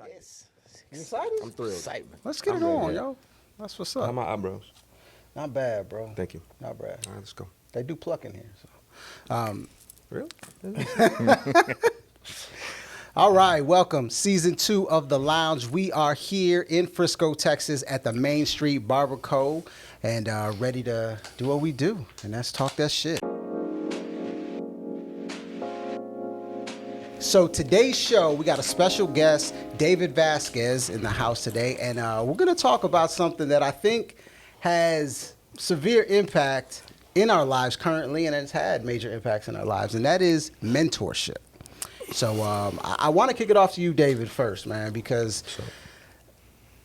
excited. Yes. You excited? I'm thrilled. Excitement. Let's get it on, yo. That's what's How up. are my eyebrows? Not bad, bro. Thank you. Not bad. All right, let's go. They do pluck in here. So. Really? All right, welcome. Season 2 of The Lounge. We are here in Frisco, Texas at the Main Street Barber Co. and ready to do what we do, and that's talk that shit. So today's show, we got a special guest, David Vasquez, in the house today, and we're going to talk about something that I think has severe impact in our lives currently, and has had major impacts in our lives, and that is mentorship. So I want to kick it off to you, David, first, man, because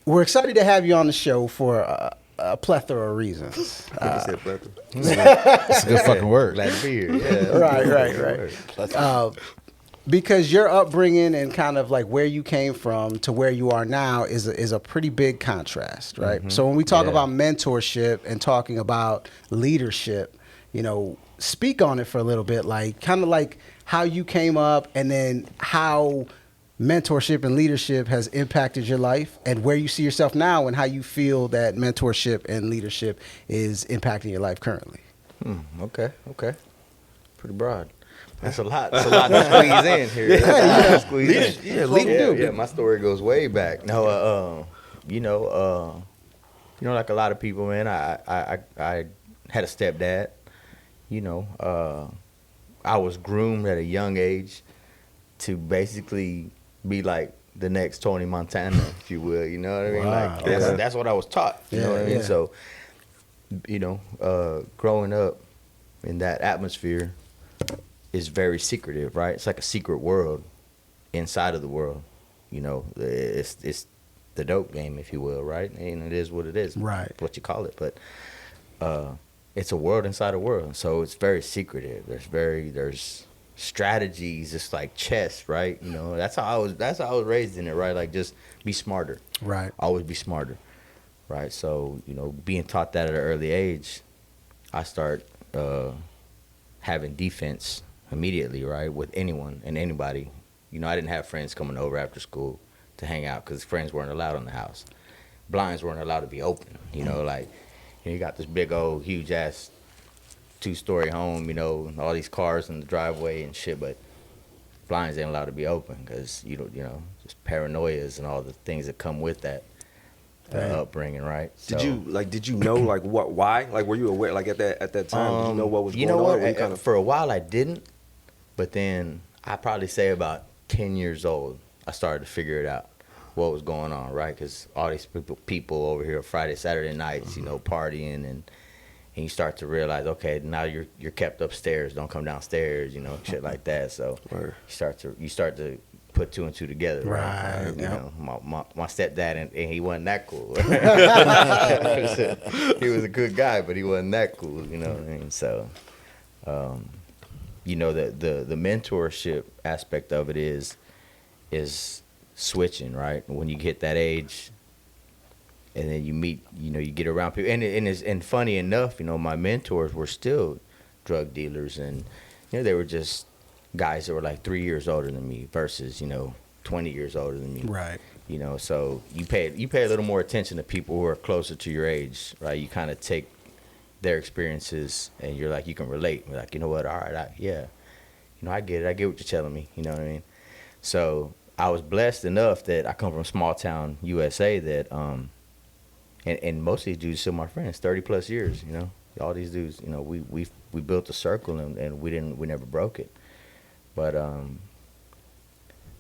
we're excited to have you on the show for a plethora of reasons. That's a good fucking word. Glad to be here. Yeah. Right. Because your upbringing and kind of like where you came from to where you are now is a pretty big contrast, right? Mm-hmm. So when we talk about mentorship and talking about leadership, you know, speak on it for a little bit, like kind of like how you came up and then how mentorship and leadership has impacted your life and where you see yourself now and how you feel that mentorship and leadership is impacting your life currently. Okay. Pretty broad. That's a lot. It's a lot to squeeze in here. Yeah, my story goes way back. No, like a lot of people, man. I had a stepdad. I was groomed at a young age to basically be like the next Tony Montana, if you will. You know what I mean? Wow. Like that's what I was taught. You know what I mean? So, growing up in that atmosphere is very secretive, right? It's like a secret world inside of the world. It's the dope game, if you will, right? And it is what it is, right? What you call it, but it's a world inside a world, so it's very secretive. There's strategies, it's like chess, right? That's how I was raised in it, right? Like just be smarter, right? Always be smarter, right? So being taught that at an early age, I start having defense immediately, right, with anyone and anybody. I didn't have friends coming over after school to hang out because friends weren't allowed in the house. Blinds weren't allowed to be open. You got this big old huge ass 2-story home, and all these cars in the driveway and shit, but blinds ain't allowed to be open because just paranoias and all the things that come with that upbringing, right? Did you know like why? Like were you aware like at that time? Did you know what was going on? For a while I didn't, but then I probably say about 10 years old I started to figure it out what was going on, right? Because all these people over here Friday, Saturday nights, partying and you start to realize, okay, now you're kept upstairs, don't come downstairs, shit like that. So you start to put 2 and 2 together, right? My stepdad and he wasn't that cool. He was a good guy, but he wasn't that cool, you know what I mean? So, the mentorship aspect of it is switching, right? When you hit that age, and then you meet, you get around people, and funny enough, my mentors were still drug dealers, and they were just guys that were like 3 years older than me versus 20 years older than me, right? So you pay a little more attention to people who are closer to your age, right? You kind of take their experiences and you're like, you can relate. You're like, you know what? All right, I get it. I get what you're telling me. You know what I mean? So I was blessed enough that I come from small town USA that and most of these dudes are still my friends, 30 plus years. All these dudes. We built a circle and we never broke it. But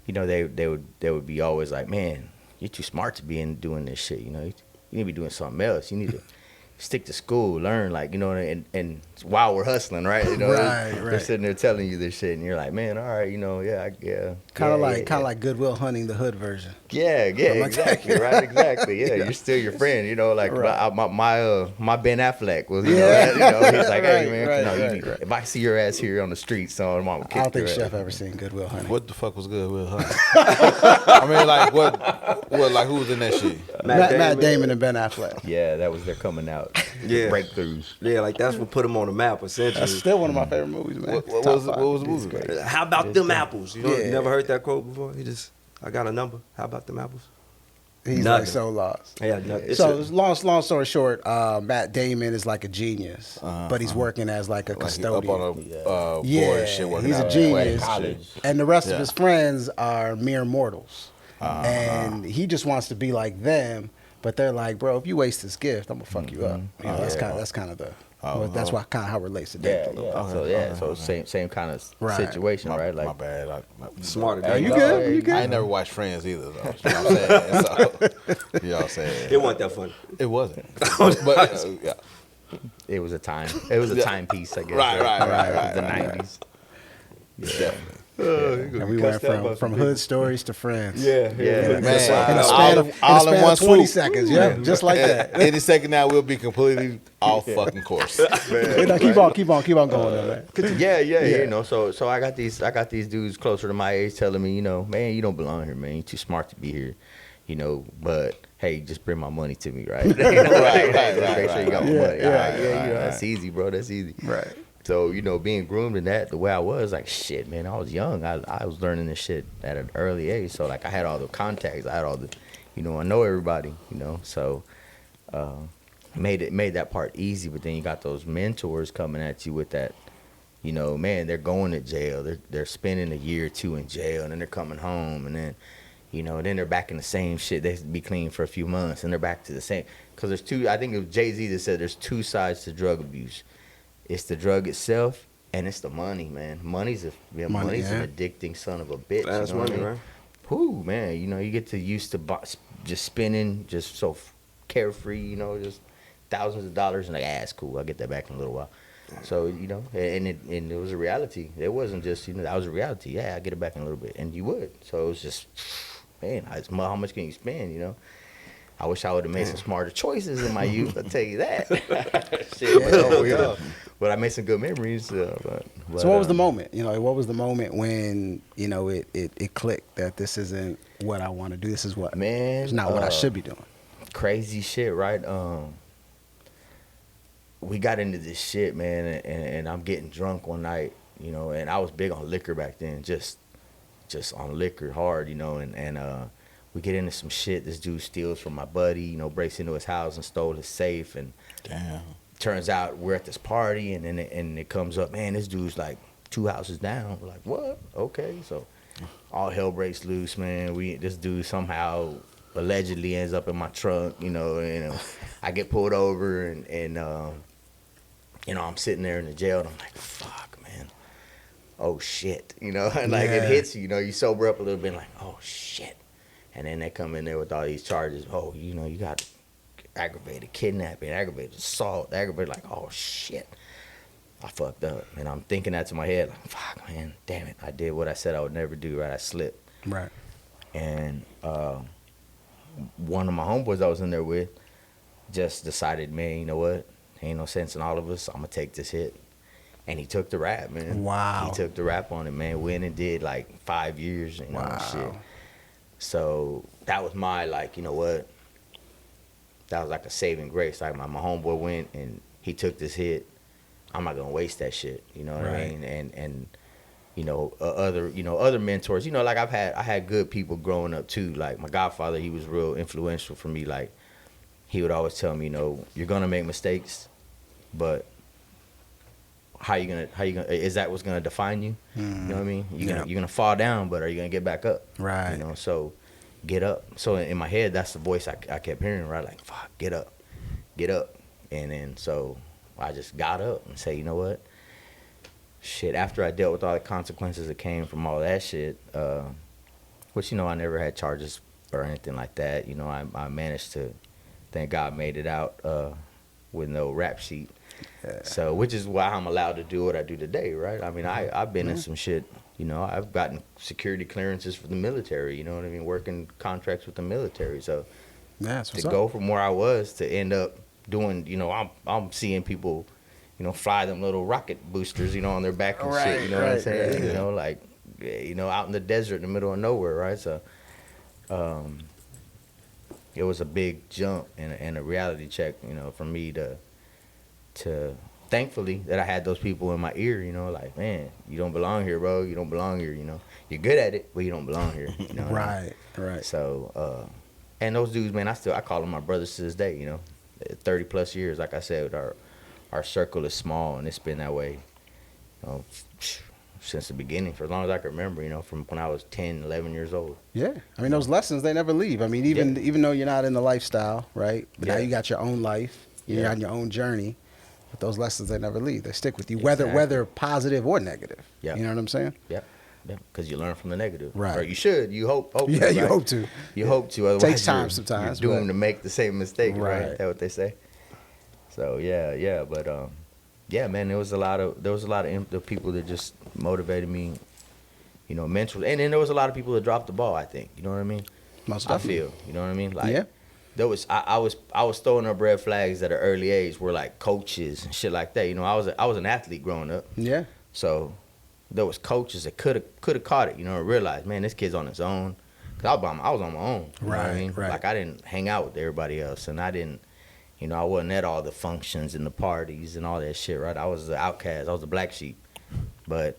they would be always like, man, you're too smart to be doing this shit. You need to be doing something else. You need to stick to school, learn, like, and while we're hustling, right? Right. They're sitting there telling you this shit, and you're like, man, all right, Kind of like Good Will Hunting, the hood version. Yeah, exactly, right, exactly. Yeah, you're still your friend, like right. my Ben Affleck was, he's like, hey man, if I see your ass here on the street, so I'm gonna kick I don't think your Chef ass. ever seen Good Will Hunting. What the fuck was Good Will Hunting? I mean, like what, like who was in that shit? Matt Damon and Ben Affleck. Yeah, that was their coming out. Breakthroughs. Yeah, like that's what put them on the map essentially. That's still one of my favorite movies, man. What was the movie? How about them apples? You never heard that quote before? He just I got a number. How about them apples? He's Nothing. like so lost. Yeah, nothing. So long story short, Matt Damon is like a genius, but he's working as like a Like he custodian. up on a board and shit working he's out a at genius, college. and the rest of Yeah. his friends are mere mortals, and he just wants to be like them. But they're like, bro, if you waste this gift, I'm gonna fuck you up. You know, that's kind of the. That's why kind of how it relates to Yeah, David. yeah. So same kind of situation, right? My Like, bad. Smarter. Are you than good? You good? I ain't never watched Friends either, though. You know what I'm saying? So, you know what I'm saying? It wasn't that funny. It wasn't. But, yeah. it was a time. It was a timepiece, I guess. Right. The 90s. Definitely. And we went from hood stories to friends. Yeah. Yeah. In Man, a span all of, in in a span one of 20 swoop. seconds, yeah, just like that. Any second now, we'll be completely off fucking course. No, keep on going, though, man. Yeah. You know, so I got these dudes closer to my age telling me, you know, man, you don't belong here, man. You're too smart to be here, you know. But hey, just bring my money to me, right? Make sure you got my money. Yeah, You know, that's easy, bro. That's easy. Right. So, you know, being groomed in that, the way I was, like, shit, man, I was young. I was learning this shit at an early age. So, like, I had all the contacts. I had all the, you know, I know everybody, you know. So, made that part easy. But then you got those mentors coming at you with that, you know, man, they're going to jail. They're spending a year or two in jail, and then they're coming home. And then, you know, then they're back in the same shit. They be clean for a few months, and they're back to the same. Because there's two, I think it was Jay-Z that said there's two sides to drug abuse. It's the drug itself, and it's the money, man. Money's an addicting son of a bitch. That's you know what I money, mean? right? Whoo, man. You know, you get to used to just spending, just so carefree. You know, just thousands of dollars, and like, that's cool. I'll get that back in a little while. So you know, and it was a reality. It wasn't just, you know, that was a reality. Yeah, I get it back in a little bit, and you would. So it was just, man, how much can you spend? You know. I wish I would have made some smarter choices in my youth. I'll tell you that. Shit, but I made some good memories. But, So what was the moment? You know, what was the moment when, you know, it clicked that this isn't what I want to do? This is what, man, it's not what I should be doing. Crazy shit, right? We got into this shit, man, and I'm getting drunk one night, you know, and I was big on liquor back then, just on liquor hard, you know, and we get into some shit. This dude steals from my buddy, you know, breaks into his house and stole his safe. And Damn. Turns out we're at this party, and then it comes up, man, this dude's like 2 houses down. We're like, what? Okay. So all hell breaks loose, man. This dude somehow allegedly ends up in my trunk, you know, and I get pulled over, and you know, I'm sitting there in the jail, and I'm like, fuck, man. Oh, shit. You know, and like it hits you, you know, you sober up a little bit, like, oh, shit. And then they come in there with all these charges. Oh, you know, you got aggravated kidnapping, aggravated assault, aggravated, like, oh, shit. I fucked up. And I'm thinking that to my head, like, fuck, man, damn it. I did what I said I would never do, right? I slipped. Right. And one of my homeboys I was in there with just decided, man, you know what? Ain't no sense in all of us. I'm going to take this hit. And he took the rap, man. Wow. He took the rap on it, man. Went and did like 5 years, you know, and shit. So that was my, like, you know what? That was like a saving grace. Like my homeboy went and he took this hit. I'm not gonna waste that shit. You know what I mean? And you know, other mentors. You know, like I had good people growing up too. Like my godfather, he was real influential for me. Like he would always tell me, you know, you're gonna make mistakes, but how you gonna is that what's gonna define you? You know what I mean? You're gonna fall down, but are you gonna get back up? Right. You know, so get up. So in my head, that's the voice I kept hearing, right? Like, fuck, get up. And then so I just got up and say, you know what? Shit, after I dealt with all the consequences that came from all that shit, which, you know, I never had charges or anything like that. You know, I managed to, thank God, made it out with no rap sheet. Yeah. So, which is why I'm allowed to do what I do today, right? I mean, I've been in some shit, you know, I've gotten security clearances for the military, you know what I mean, working contracts with the military. So, to go from where I was to end up doing, you know, I'm seeing people, you know, fly them little rocket boosters, you know, on their back and shit, you know what I'm saying? You know, like, you know, out in the desert in the middle of nowhere, right? So, it was a big jump and a reality check, you know, for me to thankfully that I had those people in my ear, you know, like, man, you don't belong here, bro. You don't belong here, you know. You're good at it, but you don't belong here. You know Right. So, and those dudes, man, I call them my brothers to this day, you know. 30 plus years, like I said, our circle is small, and it's been that way, you know, since the beginning, for as long as I can remember, you know, from when I was 10, 11 years old. Yeah. I mean, those lessons, they never leave. I mean, even though you're not in the lifestyle, right? But now you got your own life. You're on your own journey. But those lessons, they never leave. They stick with you, whether positive or negative. Yeah. You know what I'm saying? Yep. Yeah, because you learn from the negative. Right. Or you should. You hope Yeah, to, you right? hope to. You hope to. Otherwise, Takes time sometimes, You're doomed but- to make the same mistake, right? Right. Is that what they say? So yeah, but yeah, man, there was a lot of the people that just motivated me, you know, mentally, and then there was a lot of people that dropped the ball. I think, you know what I mean? Most I definitely. feel, you know what I mean? Like, Yeah. there was I was throwing up red flags at an early age, where like coaches and shit like that. You know, I was an athlete growing up, Yeah. so there was coaches that could have caught it, you know, and realized, man, this kid's on his own. Cause I was on my own, you know what I mean? Right. Like, I didn't hang out with everybody else, and I didn't, you know, I wasn't at all the functions and the parties and all that shit, right? I was the outcast, I was the black sheep. But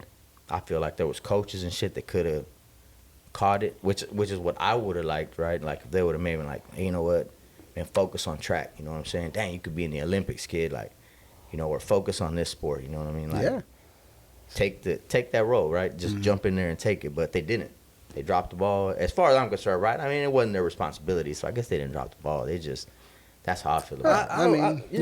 I feel like there was coaches and shit that could have caught it, which is what I would have liked, right? Like, if they would have made me like, hey, you know what, man, focus on track, you know what I'm saying? Dang, you could be in the Olympics, kid, like, you know, or focus on this sport, you know what I mean? Like, Yeah. take that role, right? Just jump in there and take it. But they didn't. They dropped the ball. As far as I'm concerned, right? I mean, it wasn't their responsibility, so I guess they didn't drop the ball. They just, that's how I feel about it.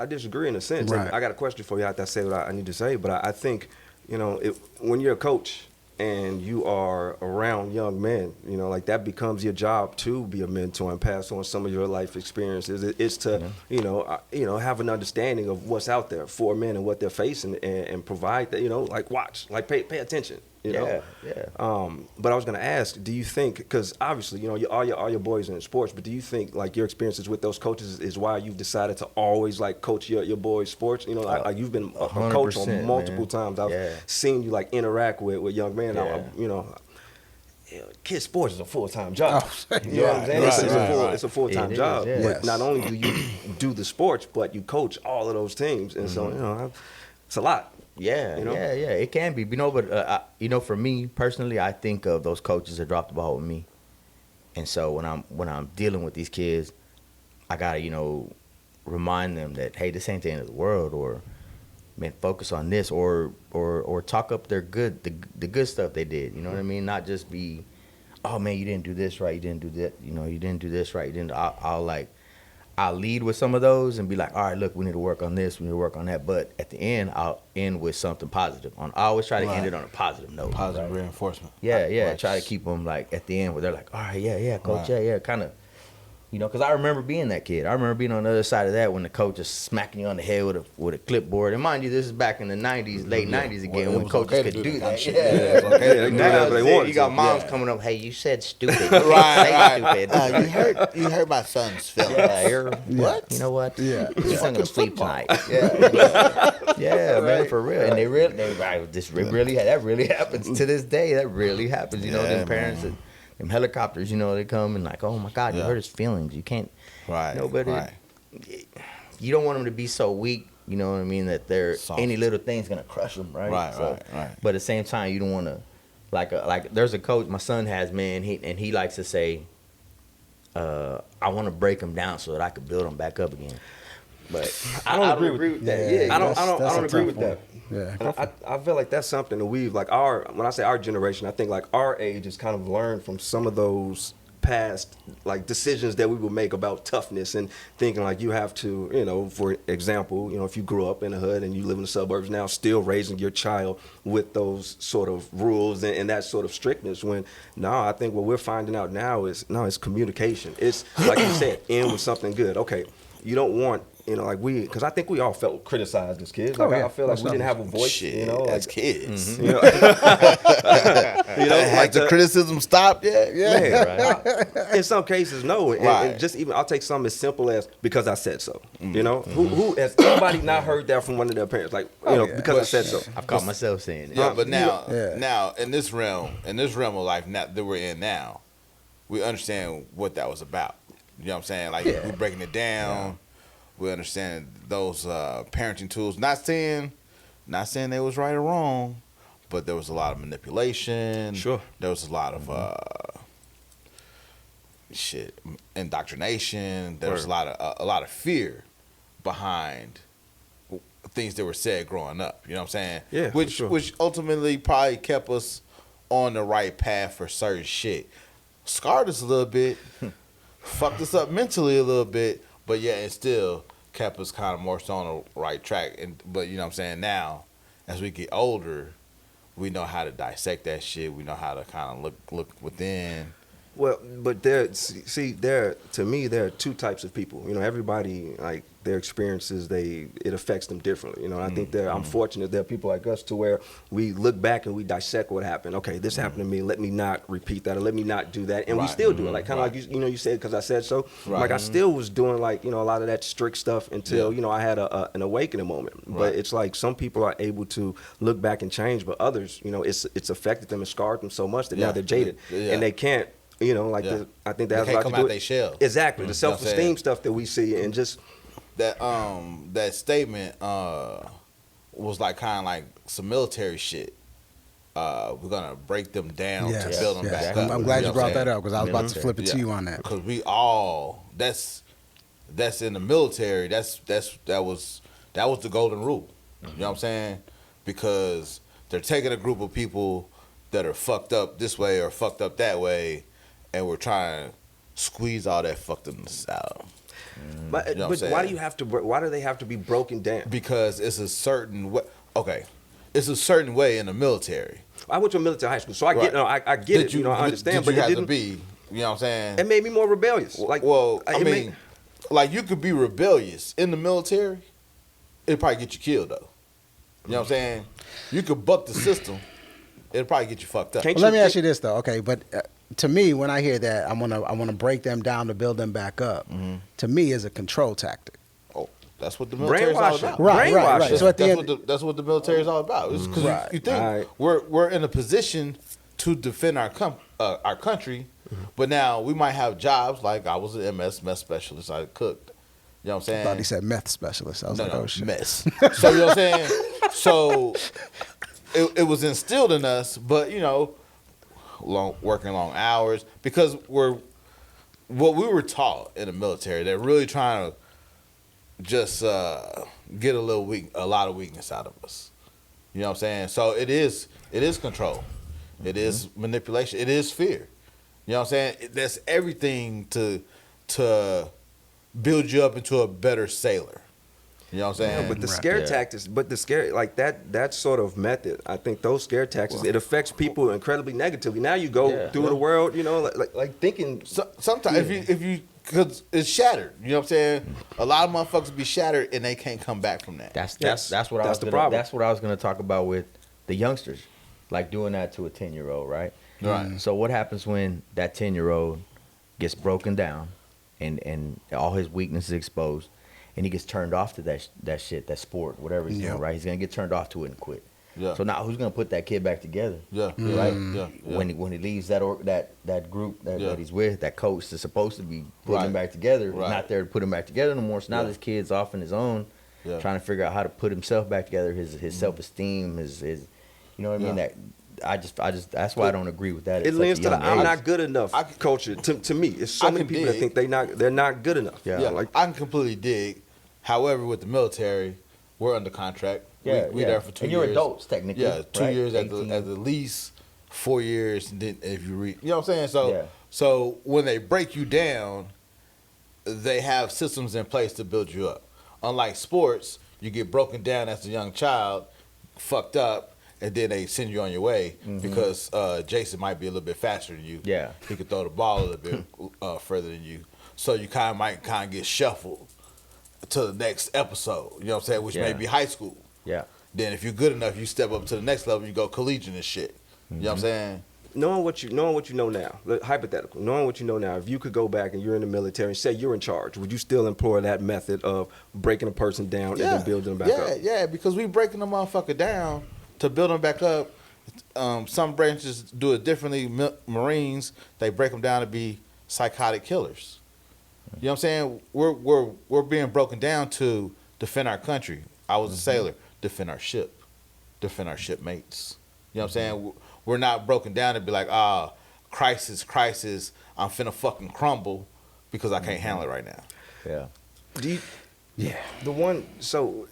I disagree in a sense. Right. I got a question for you after I say what I need to say, but I think, you know, when you're a coach and you are around young men, you know, like, that becomes your job to be a mentor and pass on some of your life experiences. It's to, you know, have an understanding of what's out there for men and what they're facing, and provide that, you know, like, watch, like, pay attention. You know? Yeah. But I was gonna ask, do you think, because obviously, you know, all your boys are in sports, but do you think, like, your experiences with those coaches is why you've decided to always, like, coach your boys' sports? You know, like, you've been a coach on 100%, multiple man. times. I've seen you, like, interact with young men. Yeah. You know, kids' sports is a full-time job. Oh, You know what I'm saying? It's a full-time It is, job. yeah. But Yes. not only do you do the sports, but you coach all of those teams, and so, you know, it's a lot. Yeah, You know? yeah, it can be. You know, but you know, for me personally, I think of those coaches that dropped the ball with me, and so when I'm dealing with these kids, I gotta, you know, remind them that, hey, this ain't the end of the world, or, man, focus on this, or talk up their the good stuff they did. You know what I mean? Not just be, oh man, you didn't do this right, you didn't do that, you know, you didn't do this right, you didn't. I'll lead with some of those and be like, all right, look, we need to work on this, we need to work on that. But at the end, I'll end with something positive. I always try to end it on a positive note. Positive reinforcement. Yeah. Right. Try to keep them, like, at the end where they're like, all right, yeah, coach, Right. yeah, kind of. You know, because I remember being that kid. I remember being on the other side of that when the coach is smacking you on the head with a clipboard. And mind you, this is back in the 90s, late 90s again, Well, it when was coaches okay to could do do that that. shit. Yeah. It's okay to They do do that. whatever they want You got to. moms Yeah. coming up, hey, you said stupid. You can't Right. say stupid. You hurt my son's feelings. What? You know what? Yeah. Your son gonna sleep tonight. Yeah, man, for real. And that really happens to this day. That really happens. You know, Yeah, them parents, man. them helicopters. You know, they come and like, oh my God, you Yeah. hurt his feelings. You can't. Right. Nobody. Right. You don't want them to be so weak. You know what I mean? That Soft. any little thing's gonna crush them, right? Right. But at the same time, you don't want to, like. There's a coach my son has, man. He likes to say, I want to break him down so that I could build him back up again. But I don't agree with that. Yeah, I that's don't a agree tough with that. Yeah. And I feel like that's something that we've, like, when I say our generation, I think, like, our age has kind of learned from some of those past, like, decisions that we would make about toughness, and thinking like you have to, you know, for example, you know, if you grew up in the hood and you live in the suburbs now, still raising your child with those sort of rules and that sort of strictness, when I think what we're finding out now is, it's communication. It's like you said, end with something good. Okay, you don't want, you know, like, because I think we all felt criticized as kids. Like, Oh, yeah. I feel like we didn't have a voice. Shit, you know, as like, kids. you know, Has the criticism stopped yet? man, in some cases, no. And Right. just even, I'll take something as simple as, because I said so. You know, who has anybody not heard that from one of their parents? Like, you know, yeah. because I But- said so. I've caught myself saying it. Yeah, but now, Yeah. now in this realm of life now, that we're in now, we understand what that was about. You know what I'm saying? Like, we're breaking it down. We understand those parenting tools. Not saying they was right or wrong, but there was a lot of manipulation. Sure. There was a lot of indoctrination. There was a lot of fear behind things that were said growing up. You know what I'm saying? Yeah. Which ultimately probably kept us on the right path for certain shit. Scarred us a little bit, fucked us up mentally a little bit, but yeah, it still kept us kind of more so on the right track. But you know what I'm saying? Now, as we get older, we know how to dissect that shit. We know how to kind of look within. Well, but to me, there are two types of people. You know, everybody, like, their experiences, it affects them differently. You know, I think I'm fortunate there are people like us to where we look back and we dissect what happened. Okay, this happened to me. Let me not repeat that, or let me not do that. And we still do it. Like, kind of like, you said, because I said so. Right. Like, I still was doing, like, a lot of that strict stuff until, I had an awakening moment. Right. But it's like some people are able to look back and change, but others, it's affected them and scarred them so much that now they're jaded. Yeah. And they can't. I think that's they can't come out their shell. Exactly, the You know what I'm self-esteem saying? stuff that we see, and just that statement was like kind of like some military shit. We're gonna break them down to build them back up. I'm glad you know brought what I'm that saying? up because I was about to flip it to you on that. Because we all that's in the military. That was the golden rule. You know what I'm saying? Because they're taking a group of people that are fucked up this way or fucked up that way, and we're trying to squeeze all that fuckedness out. But, You know what I'm why saying? why do they have to be broken down? Because it's a certain way. Okay, it's a certain way in the military. I went to a military high school, so I Right. get I get it. I understand, but you it have to didn't. be. You know what I'm saying? It made me more rebellious. Like, well, I it mean, made- like you could be rebellious in the military. It'd probably get you killed though. You know what I'm saying? You could buck the system. It'll probably get you fucked up. Can't Well, let me ask you this though, okay? But to me, when I hear that, I want to break them down to build them back up. To me, is a control tactic. Oh, that's what the military is all Brainwashing. about. Right. Brainwashing. So at the that's end, that's what the military is all about. It's 'cause Right. you think Right. we're in a position to defend our country, but now we might have jobs like I was an mess specialist. I cooked. You know what I'm saying? I thought he said meth specialist. I was like, oh shit. mess. So you know what I'm saying? So it was instilled in us, but working long hours because what we were taught in the military. They're really trying to just get a lot of weakness out of us. You know what I'm saying? So it is control. It is manipulation. It is fear. You know what I'm saying? That's everything to build you up into a better sailor. You know what I'm saying? Yeah, but the scare tactics, like that sort of method, I think those scare tactics, it affects people incredibly negatively. Now you go through the world, like thinking. Sometimes if you because it's shattered. You know what I'm saying? A lot of motherfuckers be shattered and they can't come back from that. That's Yes, what that's the problem. That's what I was gonna talk about with the youngsters, like doing that to a 10-year-old, right? Right. So what happens when that 10-year-old gets broken down, and all his weaknesses exposed, and he gets turned off to that shit, that sport, whatever he's doing, right? He's gonna get turned off to it and quit. Yeah. So now who's gonna put that kid back together? Yeah. Right. Yeah. When he leaves that group that he's with, that coach that's supposed to be putting him Right. back together, Right. not there to put him back together no more. So now this kid's off on his own, trying to figure out how to put himself back together, his self-esteem, his you know what I mean? That I just that's why I don't agree with that. It lends to the "I'm not good enough" culture. To me, it's so many people that think they're not good enough. Yeah, like I can completely dig. However, with the military, we're under contract. We there for 2 years. And you're adults technically. Yeah, 2 right? years at 18. the least, 4 years. And then if you read, you know what I'm saying. So when they break you down, they have systems in place to build you up. Unlike sports, you get broken down as a young child, fucked up, and then they send you on your way because Jason might be a little bit faster than you. Yeah. He could throw the ball a little bit further than you. So you might get shuffled to the next episode, you know what I'm saying, which may be high school. Yeah. Then if you're good enough, you step up to the next level, you go collegiate and shit. You know what I'm saying? knowing what you know now, hypothetical, knowing what you know now, if you could go back and you're in the military and say you're in charge, would you still employ that method of breaking a person down and then building them back up? Yeah, because we breaking the motherfucker down to build them back up. Some branches do it differently. Marines, they break them down to be psychotic killers. You know what I'm saying? We're being broken down to defend our country. I was a sailor. Defend our ship. Defend our shipmates. You know what I'm saying? We're not broken down to be like, crisis, I'm finna fucking crumble because I can't handle it right now. Yeah. Do you, Yeah. the one, so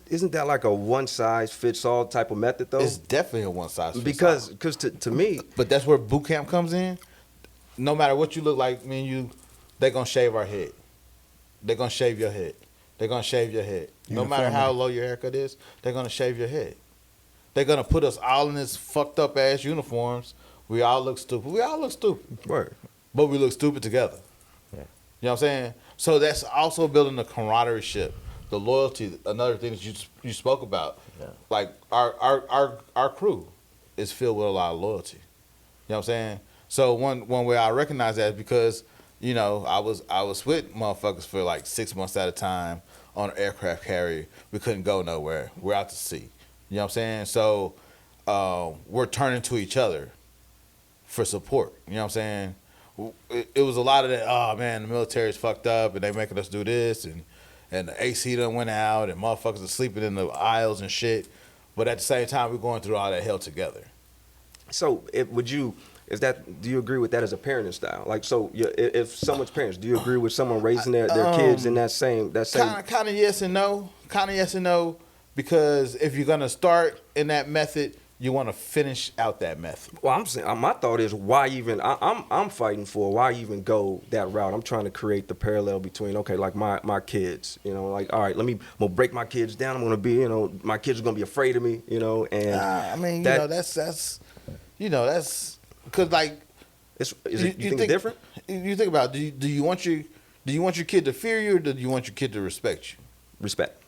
isn't that like a one size fits all type of method though? It's definitely a one size fits because all. to me, But that's where boot camp comes in. No matter what you look like, me and you, they're gonna shave our head. They're gonna shave your head. They're gonna shave your head. No matter how low your haircut is, they're gonna shave your head. They're gonna put us all in this fucked up ass uniforms. We all look stupid. word. But we look stupid together. Yeah. You know what I'm saying? So that's also building the camaraderie ship, the loyalty. Another thing that you spoke about. Yeah. Like our crew is filled with a lot of loyalty. You know what I'm saying? So one way I recognize that is because, you know, I was with motherfuckers for like 6 months at a time on an aircraft carrier. We couldn't go nowhere. We're out to sea. You know what I'm saying? So we're turning to each other for support. You know what I'm saying? It was a lot of that, oh man, the military's fucked up and they making us do this and the AC done went out and motherfuckers are sleeping in the aisles and shit. But at the same time, we're going through all that hell together. So do you agree with that as a parenting style? Like, so if someone's parents, do you agree with someone raising their kids in that same? Kind of yes and no. Kind of yes and no. Because if you're going to start in that method, you want to finish out that method. Well, I'm saying my thought is why even I'm fighting for why even go that route. I'm trying to create the parallel between like my kids, you know, like all right, I'm gonna break my kids down. I'm gonna be, you know, my kids are gonna be afraid of me, you know, and I mean, you know, that's because like, you think it's different? You think about it, do you want your kid to fear you or do you want your kid to respect you? Respect.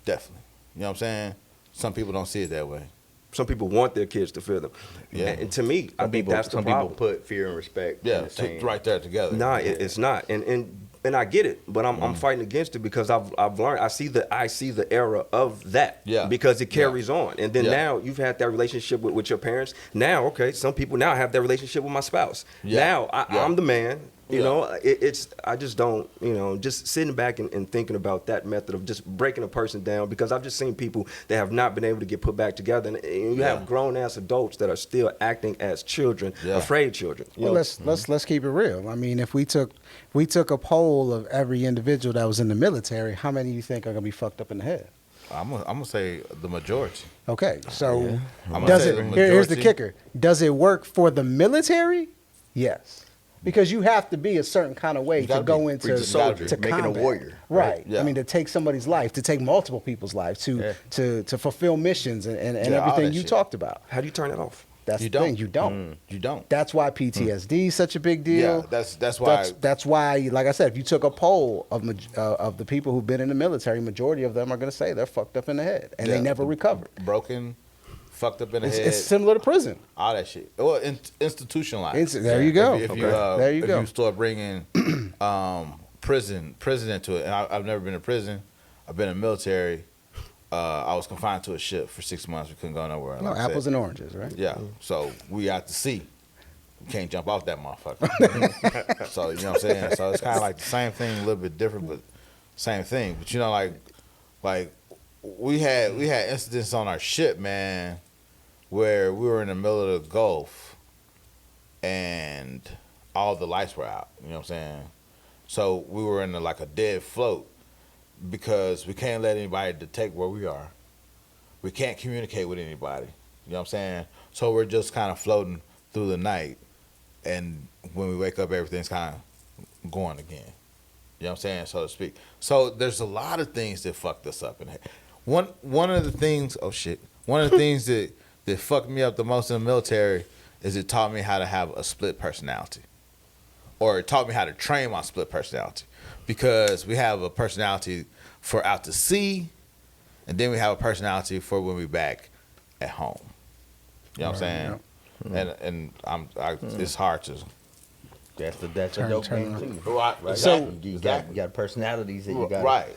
Definitely. You know what I'm saying? Some people don't see it that way. Some people want their kids to fear them. Yeah. And to me, I think that's the some problem. people put fear and respect. in the same. Right there together. Nah, it's not. And I get it, but I'm fighting against it because I've learned. I see the era of that. Yeah. Because it carries on, and then Yeah. now you've had that relationship with your parents. Now, okay, some people now have that relationship with my spouse. Yeah. Now I'm the man. You Yeah. know, I just don't, you know, just sitting back and thinking about that method of just breaking a person down, because I've just seen people that have not been able to get put back together, and you have grown ass adults that are still acting as children, afraid children. You Well, know? let's keep it real. I mean, if we took a poll of every individual that was in the military, how many do you think are gonna be fucked up in the head? I'm gonna say the majority. Okay, so I'm does gonna it? say Here's the majority. kicker: does it work for the military? Yes. Because you have to be a certain kind of way You to gotta go be into a soldier, to making a combat. warrior, right? Yeah. I mean, to take somebody's life, to take multiple people's lives, to fulfill missions and all everything that you shit. talked about. How do you turn it off? That's You the thing. don't. You don't. You don't. That's why PTSD is such a big deal. Yeah, that's why. That's why, like I said, if you took a poll of the people who've been in the military, majority of them are going to say they're fucked up in the head and they never recovered. Broken, fucked up in the head. It's similar to prison. All that shit. Well, institutionalized. There you go. If you, There you go. If you start bringing prison into it, and I've never been to prison. I've been in the military. I was confined to a ship for 6 months. We couldn't go nowhere. No, like I apples said. and oranges, right? Yeah. So we out to sea. We can't jump off that motherfucker. So you know what I'm saying. So it's kind of like the same thing, a little bit different, but same thing. But you know, like we had incidents on our ship, man, where we were in the middle of the Gulf and all the lights were out. You know what I'm saying. So we were in like a dead float because we can't let anybody detect where we are. We can't communicate with anybody. You know what I'm saying? So we're just kind of floating through the night, and when we wake up, everything's kind of going again. You know what I'm saying, so to speak. So there's a lot of things that fucked us up in here. One of the things, one of the things that fucked me up the most in the military is it taught me how to have a split personality. Or it taught me how to train my split personality. Because we have a personality for out to sea, and then we have a personality for when we back at home. You know what I'm saying? Yeah. And it's hard to. That's a Turn dope around. thing too. Right. Right? So- you got personalities that you got. Right.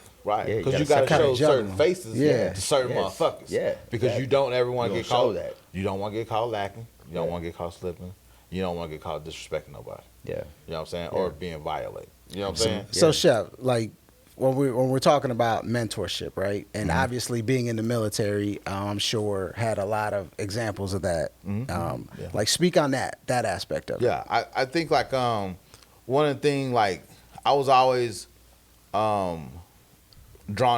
Yeah, Because you you got gotta to show kinda juggle certain them. faces Yeah. to certain Yes. motherfuckers. Yeah. Because That- you don't ever want to you get don't show caught. that. You don't want to get caught lacking. You don't Yeah. want to get caught slipping. You don't want to get caught disrespecting nobody. Yeah. You know what I'm saying? Yeah. Or being violent. You know what I'm saying? So, Chef, like when we're talking about mentorship, right? And obviously being in the military, I'm sure had a lot of examples of that. Like speak on that aspect of it. Yeah, I think like one of the things, like I was always drawn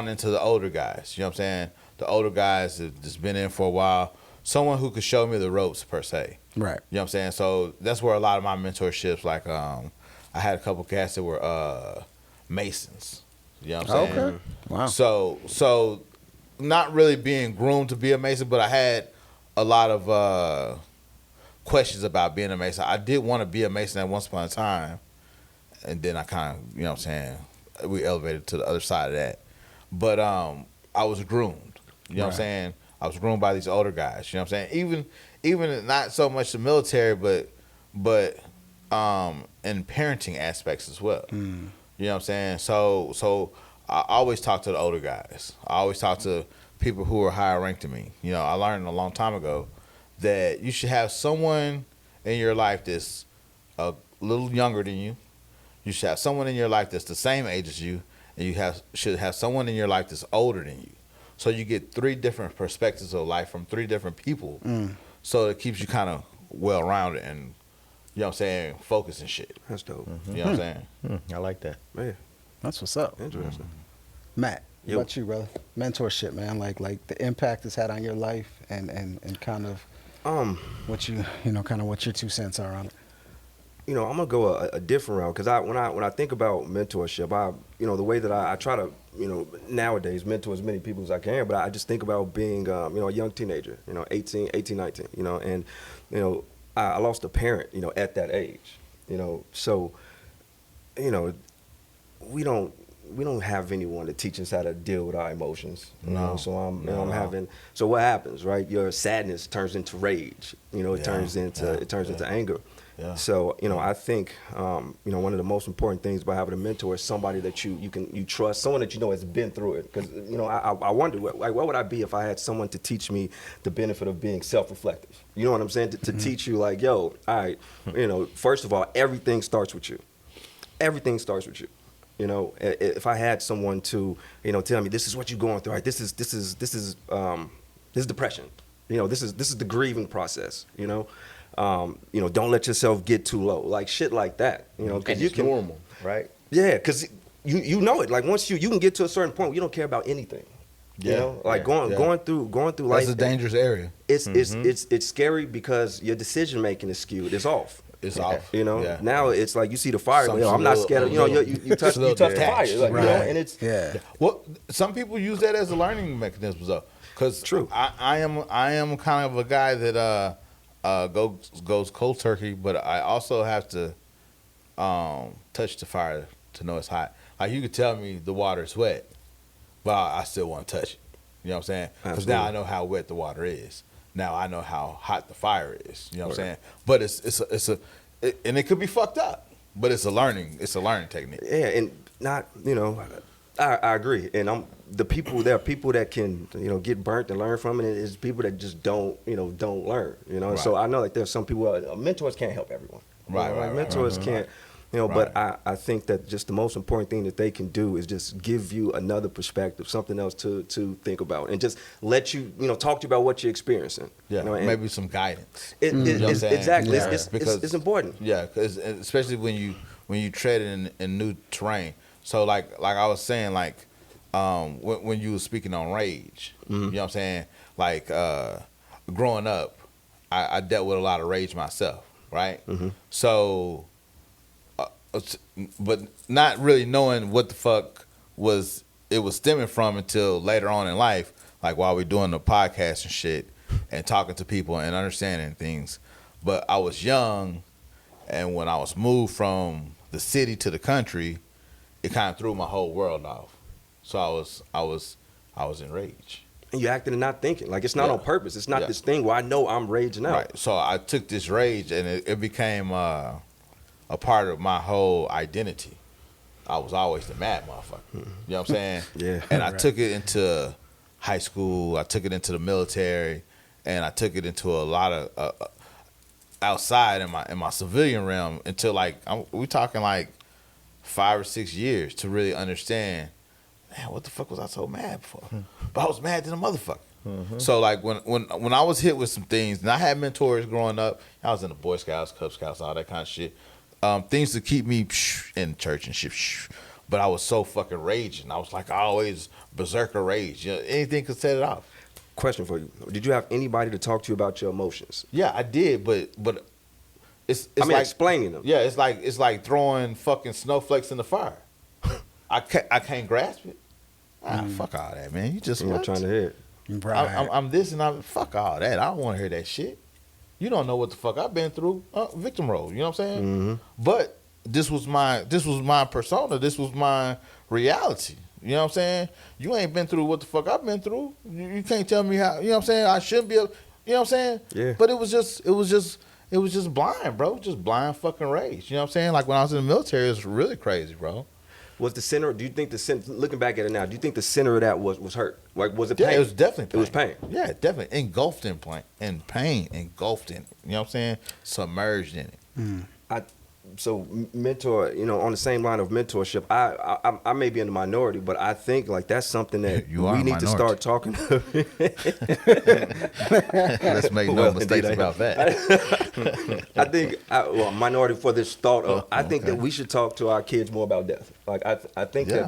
into the older guys. You know what I'm saying? The older guys that just been in for a while. Someone who could show me the ropes per se. Right. You know what I'm saying? So that's where a lot of my mentorships, like I had a couple cats that were Masons. You know what I'm saying? Okay. Wow. So not really being groomed to be a Mason, but I had a lot of questions about being a Mason. I did want to be a Mason at once upon a time, and then I kind of, you know what I'm saying, we elevated to the other side of that. But I was groomed. You know what I'm saying? I was groomed by these older guys. You know what I'm saying? Even not so much the military, but in parenting aspects as well. You know what I'm saying? So I always talk to the older guys. I always talk to people who are higher ranked than me. You know, I learned a long time ago that you should have someone in your life that's a little younger than you. You should have someone in your life that's the same age as you, and you should have someone in your life that's older than you. So you get 3 different perspectives of life from 3 different people. So it keeps you kind of well-rounded and, you know what I'm saying, focused and shit. That's dope. You know what I'm saying? I like that. Man, That's what's up. interesting. Matt, what Yo. about you, brother? Mentorship, man. Like the impact it's had on your life and kind of what you know, kind of what your 2 cents are on it. You know, I'm gonna go a different route because when I think about mentorship, the way that I try to, nowadays mentor as many people as I can, but I just think about being, a young teenager, 18, 19, and, I lost a parent, at that age, so, we don't have anyone to teach us how to deal with our emotions. So I'm having. So what happens, right? Your sadness turns into rage. It turns into anger. Yeah. So I think one of the most important things about having a mentor is somebody that you trust, someone that has been through it. Because I wonder what would I be if I had someone to teach me the benefit of being self-reflective. You know what I'm saying? To teach you like, yo, all right, first of all, everything starts with you. Everything starts with you. If I had someone to, tell me this is what you're going through, right? This is depression. This is the grieving process. Don't let yourself get too low, like shit like that. Because It's normal, right? Yeah, because you know it. Like once you can get to a certain point where you don't care about anything. Going through life. That's a dangerous area. It's scary because your decision making is skewed. It's off. It's off. Now it's like you see the fire. Something's I'm not scared of. You touch the fire. Like, and it's Well, some people use that as a learning mechanism, though. Because True. I am kind of a guy that goes cold turkey, but I also have to touch the fire to know it's hot. Like you could tell me the water is wet, but I still want to touch it. You know what I'm saying? Because now I know how wet the water is. Now I know how hot the fire is. You know what I'm saying? But and it could be fucked up, but it's a learning technique. Yeah, and not I agree. And there are people that can get burnt and learn from it, and there's people that just don't learn. Right. So I know like there's some people mentors can't help everyone. Right. Mentors can't. But I think that just the most important thing that they can do is just give you another perspective, something else to think about, and just let you talk to you about what you're experiencing. Yeah, maybe some guidance. Exactly. Yeah. It's important. Yeah, because especially when you tread in new terrain. So like I was saying, like when you were speaking on rage, you know what I'm saying? Like growing up, I dealt with a lot of rage myself, right? So. But not really knowing what the fuck it was stemming from until later on in life, like while we're doing the podcast and shit and talking to people and understanding things. But I was young, and when I was moved from the city to the country, it kind of threw my whole world off. So I was enraged. And you acting and not thinking. Like it's not on purpose. It's not this thing where I know I'm raging out. Right. So I took this rage and it became a part of my whole identity. I was always the mad motherfucker. You know what I'm saying? Yeah. And I took it into high school. I took it into the military, and I took it into a lot of outside in my civilian realm until like we talking like 5 or 6 years to really understand, man, what the fuck was I so mad for? But I was mad to the motherfucker. So like when I was hit with some things, and I had mentors growing up, I was in the Boy Scouts, Cub Scouts, all that kind of shit. Things to keep me in church and shit. But I was so fucking raging. I was like always berserker rage. You know, anything could set it off. Question for you: did you have anybody to talk to you about your emotions? Yeah, I did, but it's I mean, like explaining them. Yeah, it's like throwing fucking snowflakes in the fire. I can't grasp it. Fuck all that, man. You just You're not trying to hear it. Right. I'm this and I'm fuck all that. I don't want to hear that shit. You don't know what the fuck I've been through. Victim role. You know what I'm saying? Mm-hmm. But this was my persona. This was my reality. You know what I'm saying? You ain't been through what the fuck I've been through. You can't tell me how. You know what I'm saying? I shouldn't be. You know what I'm saying? Yeah. But it was just blind, bro. Just blind fucking rage. You know what I'm saying? Like when I was in the military, it was really crazy, bro. Was the center? Do you think the center? Looking back at it now, do you think the center of that was hurt? Like, was it Yeah, pain? it was definitely pain. It was pain. Yeah, definitely engulfed in pain, engulfed in it. You know what I'm saying? Submerged in it. So mentor, on the same line of mentorship, I may be in the minority, but I think like that's something that You are we a need to start talking. Let's make no mistakes about that. I think, minority for this thought of, I think that we should talk to our kids more about death. Like I think that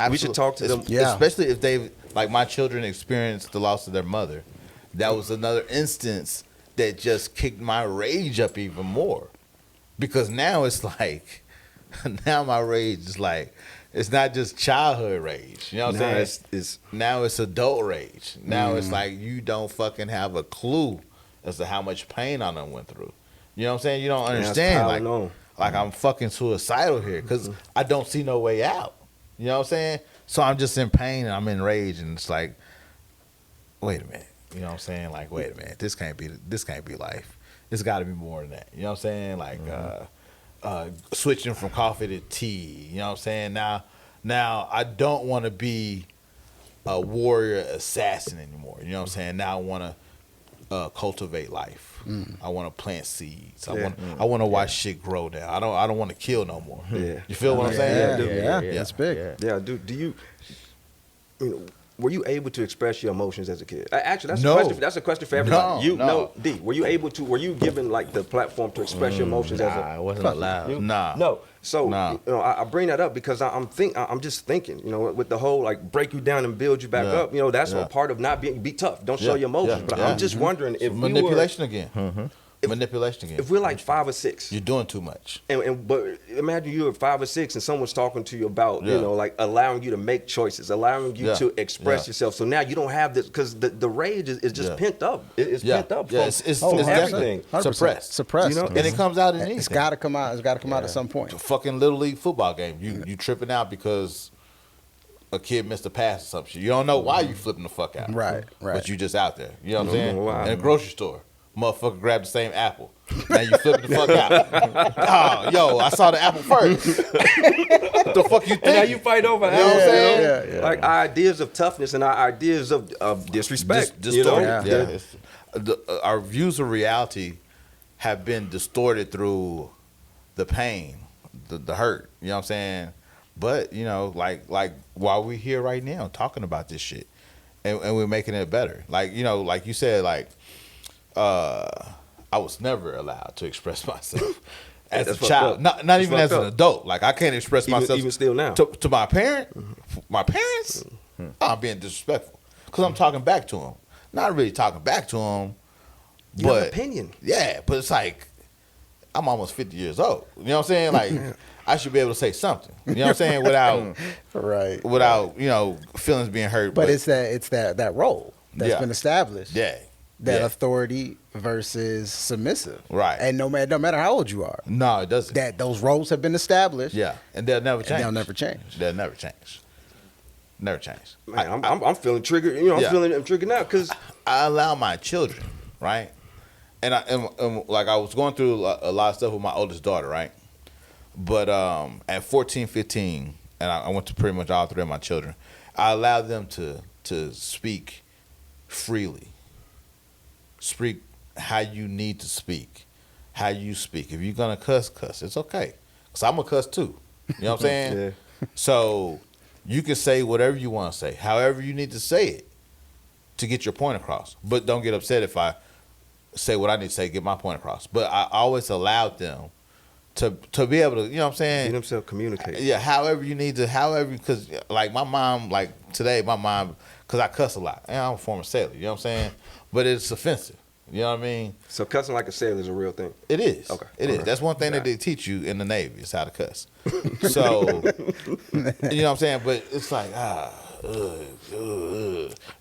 we should talk to them. Yeah. Especially if they've, like my children experienced the loss of their mother. That was another instance that just kicked my rage up even more. Because now it's like, now my rage is like, it's not just childhood rage. You know what I'm saying? Now it's adult rage. Now it's like you don't fucking have a clue as to how much pain I done went through. You know what I'm saying? You don't understand. Like I'm fucking suicidal here because I don't see no way out. You know what I'm saying? So I'm just in pain and I'm in rage and it's like, wait a minute. You know what I'm saying? Like, wait a minute. This can't be life. It's got to be more than that. You know what I'm saying? Like switching from coffee to tea. You know what I'm saying? Now I don't want to be a warrior assassin anymore. You know what I'm saying? Now I want to cultivate life. I want to plant seeds. I want to watch shit grow now. I don't want to kill no more. Yeah. You feel what I'm saying? Yeah, that's big. Yeah. Do you? Were you able to express your emotions as a kid? Actually, that's No. a question. That's a question for everybody. No. D. Were you able to? Were you given like the platform to express your emotions as a? I wasn't allowed. Nah. No. So Nah. I bring that up because I'm just thinking, with the whole like break you down and build you back up. That's a part of not be tough. Don't show your emotions. But I'm just wondering if manipulation again. Manipulation again. If we're like 5 or 6, You're doing too much. but imagine you're 5 or 6 and someone's talking to you about like allowing you to make choices, allowing you to express yourself. So now you don't have this because the rage is just pent up. It's pent up. Yeah, From, it's everything. 100%. Suppressed. And it comes out in anything. It's got to come out. It's got to come out at some point. The fucking Little League football game. You tripping out because a kid missed a pass or some shit. You don't know why you flipping the fuck out. Right. But you just out there. You know what I'm saying? Wow. In a grocery store. Motherfucker grabbed the same apple. Now you flipping the fuck out. Oh, yo, I saw the apple first. What the fuck you think? And now you fight over You know what I'm saying? Yeah. like our ideas of toughness and our ideas of disrespect. Distorted. Our views of reality have been distorted through the pain, the hurt. You know what I'm saying? But like while we're here right now talking about this shit, and we're making it better. Like like you said, like I was never allowed to express myself as a child. Not even as an adult. Like I can't express myself even still now to my parents. I'm being disrespectful because I'm talking back to them. Not really talking back to them. You have an opinion. Yeah, but it's like I'm almost 50 years old. You know what I'm saying? Like I should be able to say something. You know what I'm saying? Without feelings being hurt. But it's that role that's been established. Yeah. That authority versus submissive. Right. And no matter how old you are. No, it doesn't. That those roles have been established. Yeah. And they'll never change. And they'll never change. They'll never change. Never change. Man, I'm feeling triggered. I'm triggered now because I allow my children, right? And like I was going through a lot of stuff with my oldest daughter, right? But at 14, 15, and I went to pretty much all 3 of my children, I allowed them to speak freely. Speak how you need to speak, how you speak. If you're gonna cuss, cuss. It's okay, cause I'm gonna cuss too. You know what I'm saying? Yeah. So you can say whatever you want to say, however you need to say it to get your point across. But don't get upset if I say what I need to say, get my point across. But I always allowed them to be able to, you know what I'm saying? Be themselves communicate. Yeah, however you need to, because like my mom, like today, because I cuss a lot. And I'm a former sailor, you know what I'm saying? But it's offensive. You know what I mean? So cussing like a sailor is a real thing. It is. Okay. It is. Right. That's one thing that they teach you in the Navy is how to cuss. So, you know what I'm saying? But it's like,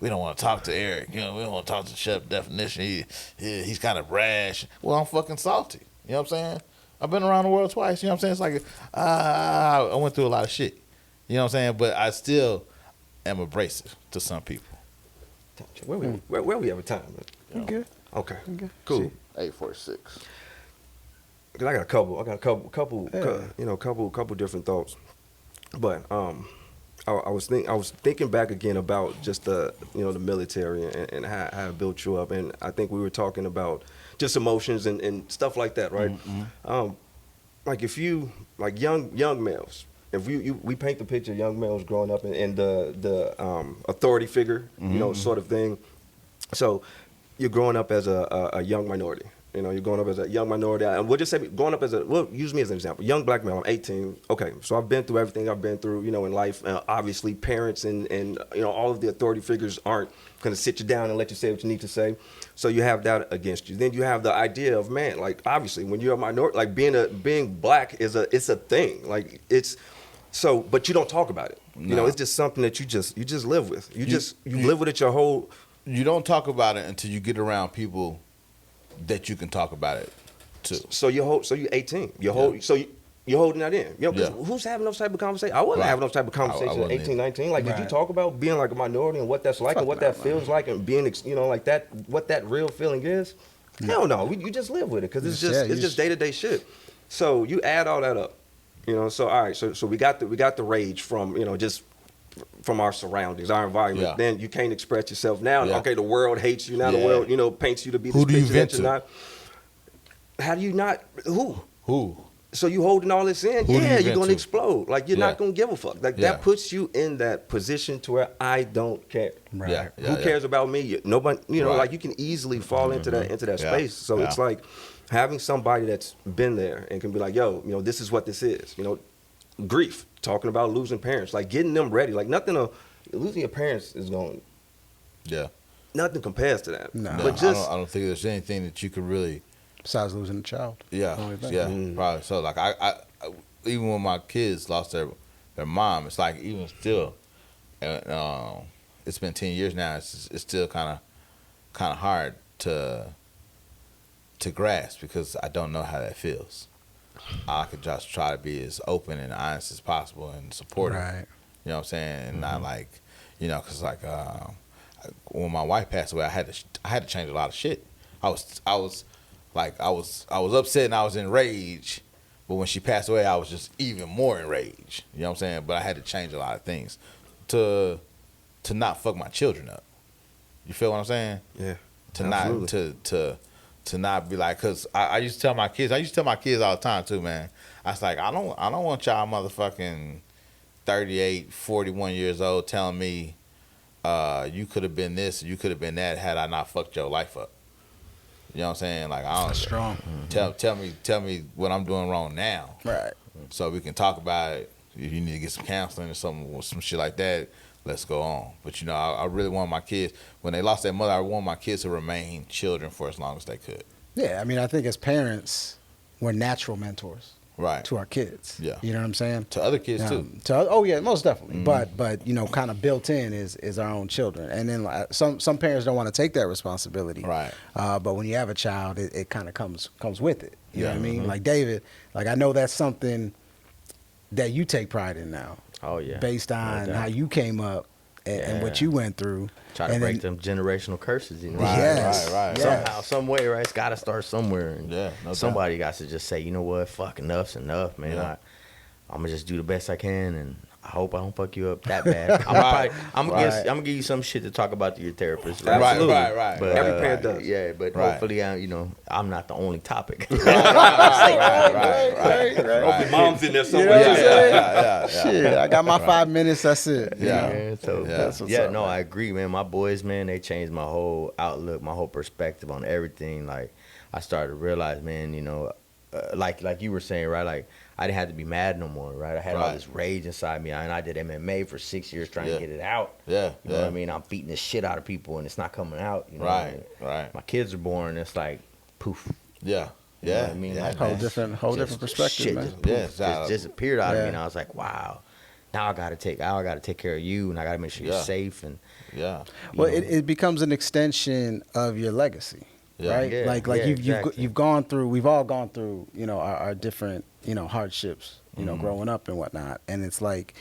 we don't want to talk to Eric. You know, we don't want to talk to Chef Definition. He's kind of brash. Well, I'm fucking salty. You know what I'm saying? I've been around the world twice. You know what I'm saying? It's like, I went through a lot of shit. You know what I'm saying? But I still am abrasive to some people. Where we have a time? You good? Okay. Okay. Cool. 846. Cause I got a couple, Yeah. couple different thoughts. But I was thinking back again about just the military and how it built you up, and I think we were talking about just emotions and stuff like that, right? Mm-hmm. Like if you like young males, if we paint the picture of young males growing up in the authority figure, sort of thing. So you're growing up as a young minority. You're growing up as a young minority. And we'll just say growing up use me as an example. Young black male, I'm 18. Okay, so I've been through everything I've been through, in life. Obviously, parents and all of the authority figures aren't going to sit you down and let you say what you need to say. So you have that against you. Then you have the idea of, man, like, obviously, when you're a minority, like being black it's a thing. Like, it's so, but you don't talk about it. No. It's just something that you just live with. You live with it your whole. You don't talk about it until you get around people that you can talk about it to. So you're 18. You're holding that in. 'Cause who's having those type of conversations? I wasn't Right. having those type of conversations at 18, 19. Like, did you talk about being like a minority and what that's like and what that feels like and being, like that, what that real feeling is? Hell no. You just live with it because it's just day-to-day shit. So you add all that up, so all right. So we got the rage from, just from our surroundings, our environment. Yeah. Then you can't express yourself. Now, Yeah. okay, the world hates you. Now the world, paints you to be this Who do you picture vent that you're to? not. How do you not? Who? So you holding all this in? Who do you Yeah, you're vent gonna to? explode. Like you're not gonna give a fuck. Like Yeah. that puts you in that position to where I don't care. Right. Yeah. Who cares about me? Nobody. Right. Like you can easily fall into that Yeah. space. So it's like having somebody that's been there and can be like, yo, this is what this is. Grief. Talking about losing parents. Like getting them ready. Like losing your parents is going. Yeah. Nothing compares to that. No. But just I don't think there's anything that you could really. Besides losing a child. Yeah. Only thing. Yeah. Probably. So like I even when my kids lost their mom, it's like even still, it's been 10 years now. It's still kind of hard to grasp because I don't know how that feels. I could just try to be as open and honest as possible and supportive. Right. You know what I'm saying? And not like, because like when my wife passed away, I had to change a lot of shit. I was upset and I was enraged, but when she passed away, I was just even more enraged. You know what I'm saying? But I had to change a lot of things to not fuck my children up. You feel what I'm saying? yeah. To Absolutely. not to not be like, cause I used to tell my kids all the time too, man. I was like, I don't want y'all motherfucking 38, 41 years old telling me you could have been this, you could have been that had I not fucked your life up. You know what I'm saying? Like I don't. That's strong. Tell me what I'm doing wrong now, Right. so we can talk about it. If you need to get some counseling or some shit like that, let's go on. But I really want my kids, when they lost their mother, I want my kids to remain children for as long as they could. Yeah, I mean, I think as parents, we're natural mentors Right. to our kids. Yeah. You know what I'm saying? To other kids too. Oh yeah, most definitely. But kind of built in is our own children, and then like, some parents don't want to take that responsibility. Right. But when you have a child, it kind of comes with it. You know Yeah. what I mean? Like David, like I know that's something that you take pride in now. Oh yeah. Based on No doubt. how you came up and what Yeah. you went through. Try to And break then- them generational curses, Right, Yes. right. Yes. Somehow, some way, right? It's got to start somewhere. And Yeah, no doubt. somebody got to just say, you know what, fuck, enough's enough, man. Yeah. I'm gonna just do the best I can, and I hope I don't fuck you up that bad. I'm gonna give you some shit to talk about to your therapist. Right, Absolutely. right. But, Every parent does. Yeah, but Right. hopefully, I'm not the only topic. Right. Hopefully mom's in there You somewhere. know what I'm saying? Yeah. Shit, I got my 5 minutes. That's it. you Yeah. know? Yeah, so That's what's yeah, up, no, man. I agree, man. My boys, man, they changed my whole outlook, my whole perspective on everything. Like, I started to realize, man, like you were saying, right? Like, I didn't have to be mad no more, right? I had all Right. this rage inside me, and I did MMA for 6 years trying to get it out. Yeah. You know what I mean? I'm beating the shit out of people, and it's not coming out. You know what I mean? Right. My kids are born, it's like, poof. Yeah. You know Yeah. what I mean? Yeah, Like, Whole man. different just perspective, shit man. just poof, Yeah, it's out. just disappeared out of Yeah. me, and I was like, wow. Now I gotta take care of you, and I gotta make sure you're Yeah. safe. And Yeah. Well, it becomes an extension of your legacy, Yeah. right? Yeah, like yeah, you've exactly. you've gone through. We've all gone through, our different, hardships, growing up and whatnot. And it's like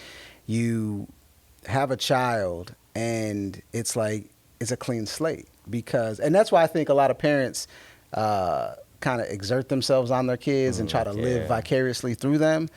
you have a child, and it's like it's a clean slate and that's why I think a lot of parents kind of exert themselves on their kids and try to live Yeah. vicariously through them,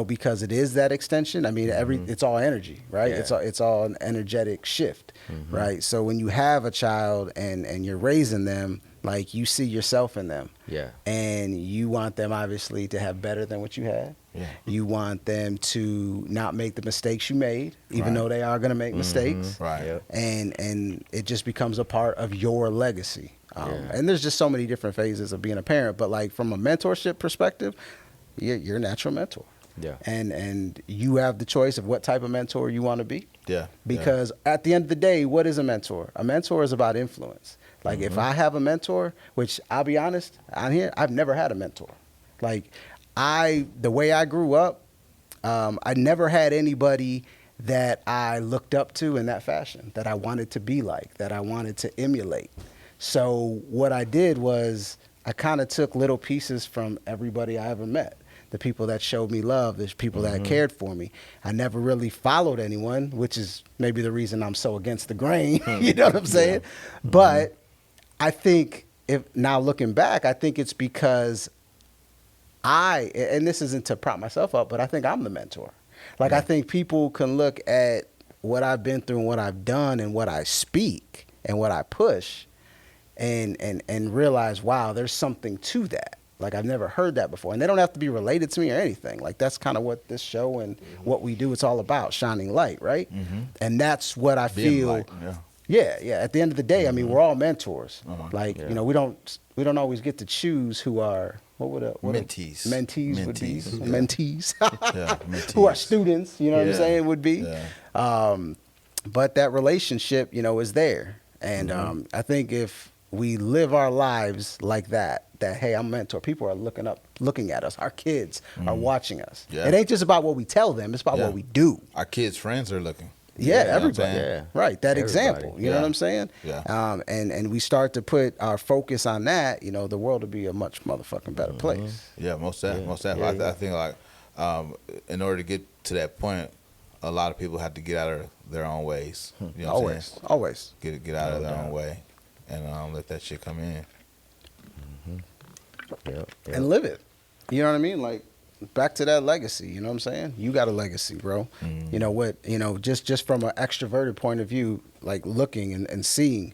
because it is that extension. I mean, it's all energy, right? Yeah. It's all an energetic shift, right? So when you have a child and you're raising them, like, you see yourself in them, yeah. and you want them obviously to have better than what you had. Yeah. You want them to not make the mistakes you made, even Right. though they are going to make mistakes. Right. Yep. And it just becomes a part of your legacy. Yeah. And there's just so many different phases of being a parent. But like from a mentorship perspective, you're a natural mentor. Yeah. And you have the choice of what type of mentor you want to be. Yeah. Because at the end of the day, what is a mentor? A mentor is about influence. Like if I have a mentor, which I'll be honest, on here, I've never had a mentor. Like the way I grew up, I never had anybody that I looked up to in that fashion, that I wanted to be like, that I wanted to emulate. So what I did was I kind of took little pieces from everybody I ever met. The people that showed me love, the people that cared for me. I never really followed anyone, which is maybe the reason I'm so against the grain. You know what I'm saying? But I think now looking back, I think it's because and this isn't to prop myself up, but I think I'm the mentor. Like, I think people can look at what I've been through and what I've done and what I speak and what I push and realize, wow, there's something to that. Like, I've never heard that before. And they don't have to be related to me or anything. Like, that's kind of what this show and what we do, it's all about, shining light, right? And that's what I Being feel. light, Yeah. At the end of the day, I mean, we're all mentors. Like, we don't always get to choose who are Mentees. Mentees would be. Mentees, yeah. Mentees. Yeah. Who are Mentees. students, you know what I'm Yeah. saying, would be. Yeah. But that relationship, is there. And I think if we live our lives like that, hey, I'm a mentor, people are looking at us. Our kids are watching us. Yeah. It ain't just about what we tell them, it's about Yeah. what we do. Our kids' friends are looking. Yeah, You know what I'm everybody. saying? Yeah. Right, that Everybody. example. You know Yeah. what I'm saying? Yeah. And we start to put our focus on that, the world will be a much motherfucking better place. Yeah, most definitely. Yeah. Most definitely. Yeah, I think like in order to get to that point, a lot of people have to get out of their own ways. You know what I'm saying? Always. Get out of their own way and let that shit come in. Yep. And live it. You know what I mean? Like, back to that legacy, you know what I'm saying? You got a legacy, bro. You know what, just from an extroverted point of view, like looking and seeing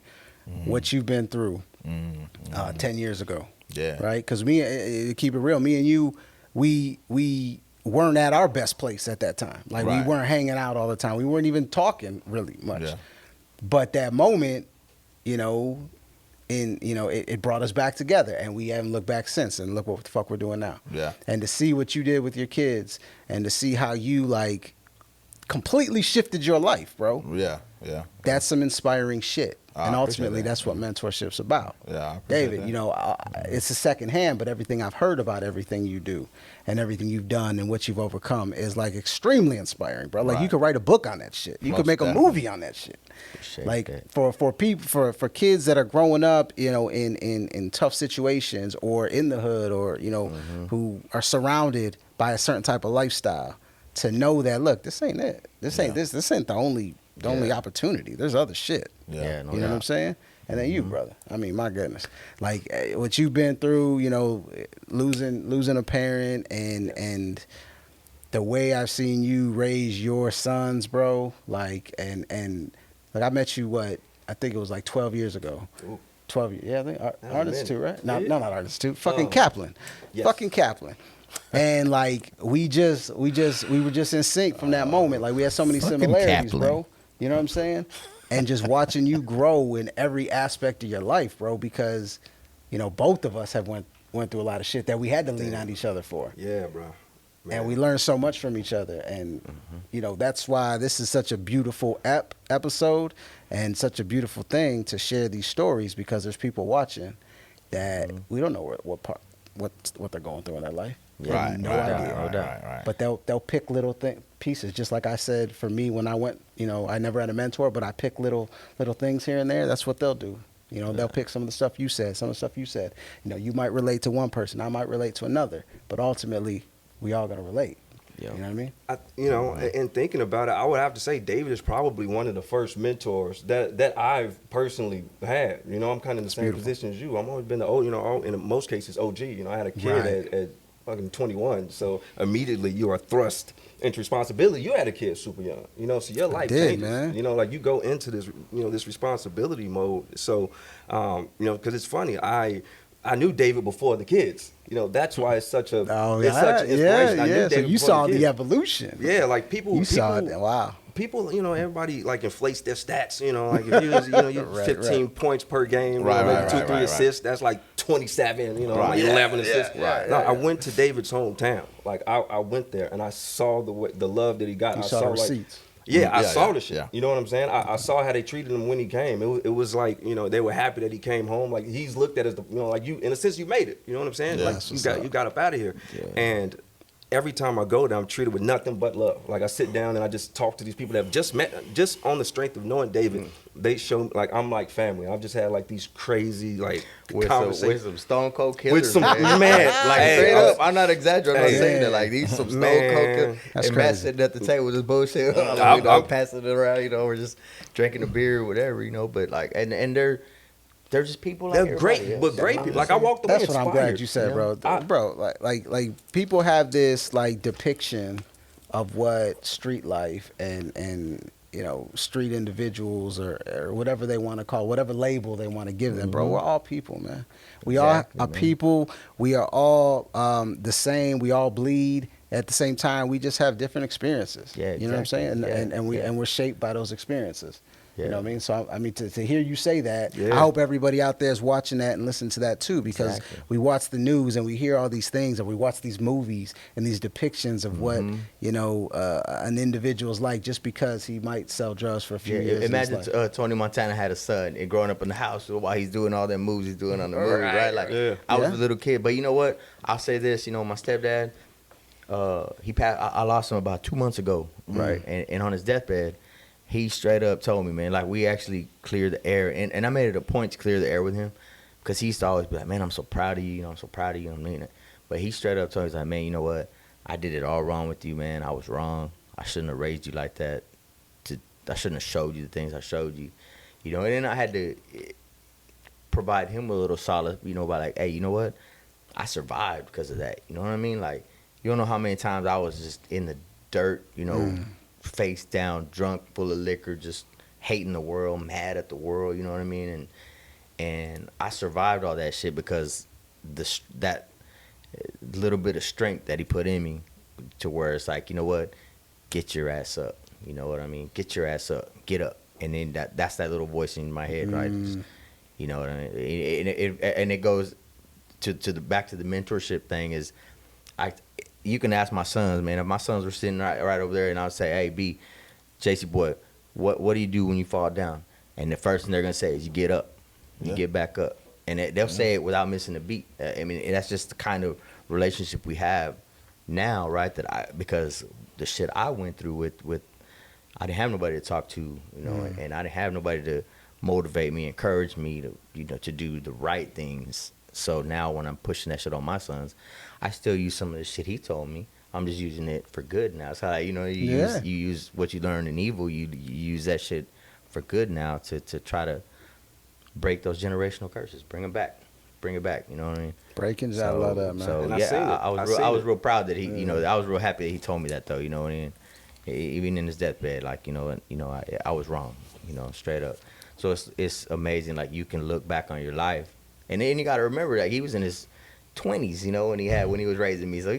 what you've been through 10 years ago. Yeah. Right? Because keep it real, me and you, we weren't at our best place at that time. Like, Right. we weren't hanging out all the time. We weren't even talking really much. Yeah. But that moment, it brought us back together, and we haven't looked back since. And look what the fuck we're doing now. Yeah. And to see what you did with your kids, and to see how you like completely shifted your life, bro. Yeah. Yeah. That's some inspiring shit. I And appreciate ultimately, that. that's what mentorship's about. Yeah. I appreciate David, that. it's a second hand, but everything I've heard about everything you do and everything you've done and what you've overcome is like extremely inspiring, bro. Like, you Right. could write a book on that shit. You could Most make a definitely. movie on that shit. Appreciate Like, that. for people, for kids that are growing up, in tough situations or in the hood, or who are surrounded by a certain type of lifestyle, to know that, look, this ain't it. This ain't this ain't the only opportunity. There's other shit. Yeah, no You know what I'm doubt. saying? And then you, brother. I mean, my goodness. Like, what you've been through, losing a parent and the way I've seen you raise your sons, bro, like, and like I met you, I think it was like 12 years ago. Ooh. 12 years, yeah, I think Artists too, right? No, Yeah. no, not Artists too. Fucking Kaplan. Yes. Fucking Kaplan. And like we were just in sync from that moment. Like we had so many Fucking similarities, Kaplan. bro. You know what I'm saying? And just watching you grow in every aspect of your life, bro, because, you know, both of us have went through a lot of shit that we had to lean on each other for. Yeah, bro. Man. And we learned so much from each other. And, you know, that's why this is such a beautiful episode and such a beautiful thing to share these stories, because there's people watching that we don't know what they're going through in their life. Yeah. No idea. Right. But they'll pick little pieces, just like I said, for me when I went, you know, I never had a mentor, but I pick little things here and there. That's what they'll do. You know, they'll pick some of the stuff you said, some of the stuff you said. You know, you might relate to one person, I might relate to another, but ultimately we all gotta relate. Yeah. You know what I mean? You know, and thinking about it, I would have to say David is probably one of the first mentors that I've personally had. You know, I'm kind of in the same position as you. I've always been the old, you know, in most cases OG. You know, I had a kid at fucking 21, so immediately you are thrust into responsibility. You had a kid super young, you know, so your life changes. Man. You know, like you go into this, you know, this responsibility mode. So, you know, because it's funny, I knew David before the kids. You know, that's why it's such a such an inspiration. I knew So David you before saw kids. the evolution. Yeah, like people saw it. Wow. People, you know, everybody like inflates their stats. You know, like if you was, you know, you 15 points per game, Right, you know, right, like 2-3 right, right. assists. That's like 27. You know, Right. like 11 assists. yeah, No, I went to David's hometown. Like I went there and I saw the love that he got. You I saw the like, receipts. yeah, I Yeah, saw yeah, the shit. yeah. You know what I'm saying? I saw how they treated him when he came. It was like, you know, they were happy that he came home. Like he's looked at as the, you know, like you, in a sense, you made it. You know what I'm saying? Yeah, like that's you what's got up out of here. Yeah. And every time I go there, I'm treated with nothing but love. Like I sit down and I just talk to these people that have just met, just on the strength of knowing David. They show me, like I'm like family. I've just had like these crazy like With conversations. some stone cold killers. With some man. man, Like hey, straight I was- up, I'm not exaggerating. I'm Hey. not saying that. Like these some stone Man. cold killers. That's And Matt crazy. sitting at the table with his bullshit. You know, I'm- passing it around. You know, we're just drinking a beer or whatever. You know, but like, and they're just people. Like They're everybody great, else. but great people. Like I walked away That's what I'm inspired. glad you said, know? bro. Bro, like people have this like depiction of what street life and you know, street individuals or whatever they want to call, whatever label they want to give them, bro. We're all people, man. We Exactly, all are man. people. We are all the same. We all bleed. At the same time, we just have different experiences. Yeah, You know what I'm exactly. saying? Yeah, And yeah. we're shaped by those experiences. You Yeah. know what I mean? So, I mean, to hear you say that, Yeah. I hope everybody out there is watching that and listening to that too, because Exactly. we watch the news and we hear all these things, and we watch these movies and these depictions of what, you know, an individual's like just because he might sell drugs for a few Yeah, years. in his imagine life. Tony Montana had a son and growing up in the house while he's doing all them moves he's doing on the movie, right? Like Yeah. I was Yeah. a little kid, but you know what? I'll say this. You know, my stepdad, he passed. I lost him about 2 months ago, right? And on his deathbed, he straight up told me, man, like we actually cleared the air, and I made it a point to clear the air with him, because he used to always be like, man, I'm so proud of you, you know, I'm so proud of you, I mean it. But he straight up told me, he's like, man, you know what? I did it all wrong with you, man. I was wrong. I shouldn't have raised you like that. I shouldn't have showed you the things I showed you, you know. And then I had to provide him a little solace, you know, by like, hey, you know what? I survived because of that. You know what I mean? Like, you don't know how many times I was just in the dirt, you know, face down, drunk, full of liquor, just hating the world, mad at the world. You know what I mean? And I survived all that shit because that little bit of strength that he put in me, to where it's like, you know what? Get your ass up. You know what I mean? Get your ass up. Get up. And then that's that little voice in my head, right? Just, you know what I mean? And it goes to the back to the mentorship thing is, you can ask my sons, man. If my sons were sitting right over there, and I would say, hey, B, JC boy, what do you do when you fall down? And the first thing they're gonna say is, you get up, you get back up, and they'll say it without missing a beat. I mean, and that's just the kind of relationship we have now, right? Because the shit I went through with I didn't have nobody to talk to, you know, and I didn't have nobody to motivate me, encourage me to, you know, to do the right things. So now when I'm pushing that shit on my sons, I still use some of the shit he told me. I'm just using it for good now. It's how, you know, you use what you learned in evil, you use that shit for good now to try to break those generational curses, bring them back. bring it back. You know what I mean? Breakings, I love that, man. So And I yeah, seen it. I was real proud that he, you know, I was real happy that he told me that though. You know what I mean? Even in his deathbed, like I was wrong. You know, straight up. So it's amazing. Like you can look back on your life, and then you got to remember that he was in his 20s. You know, when he was raising me. So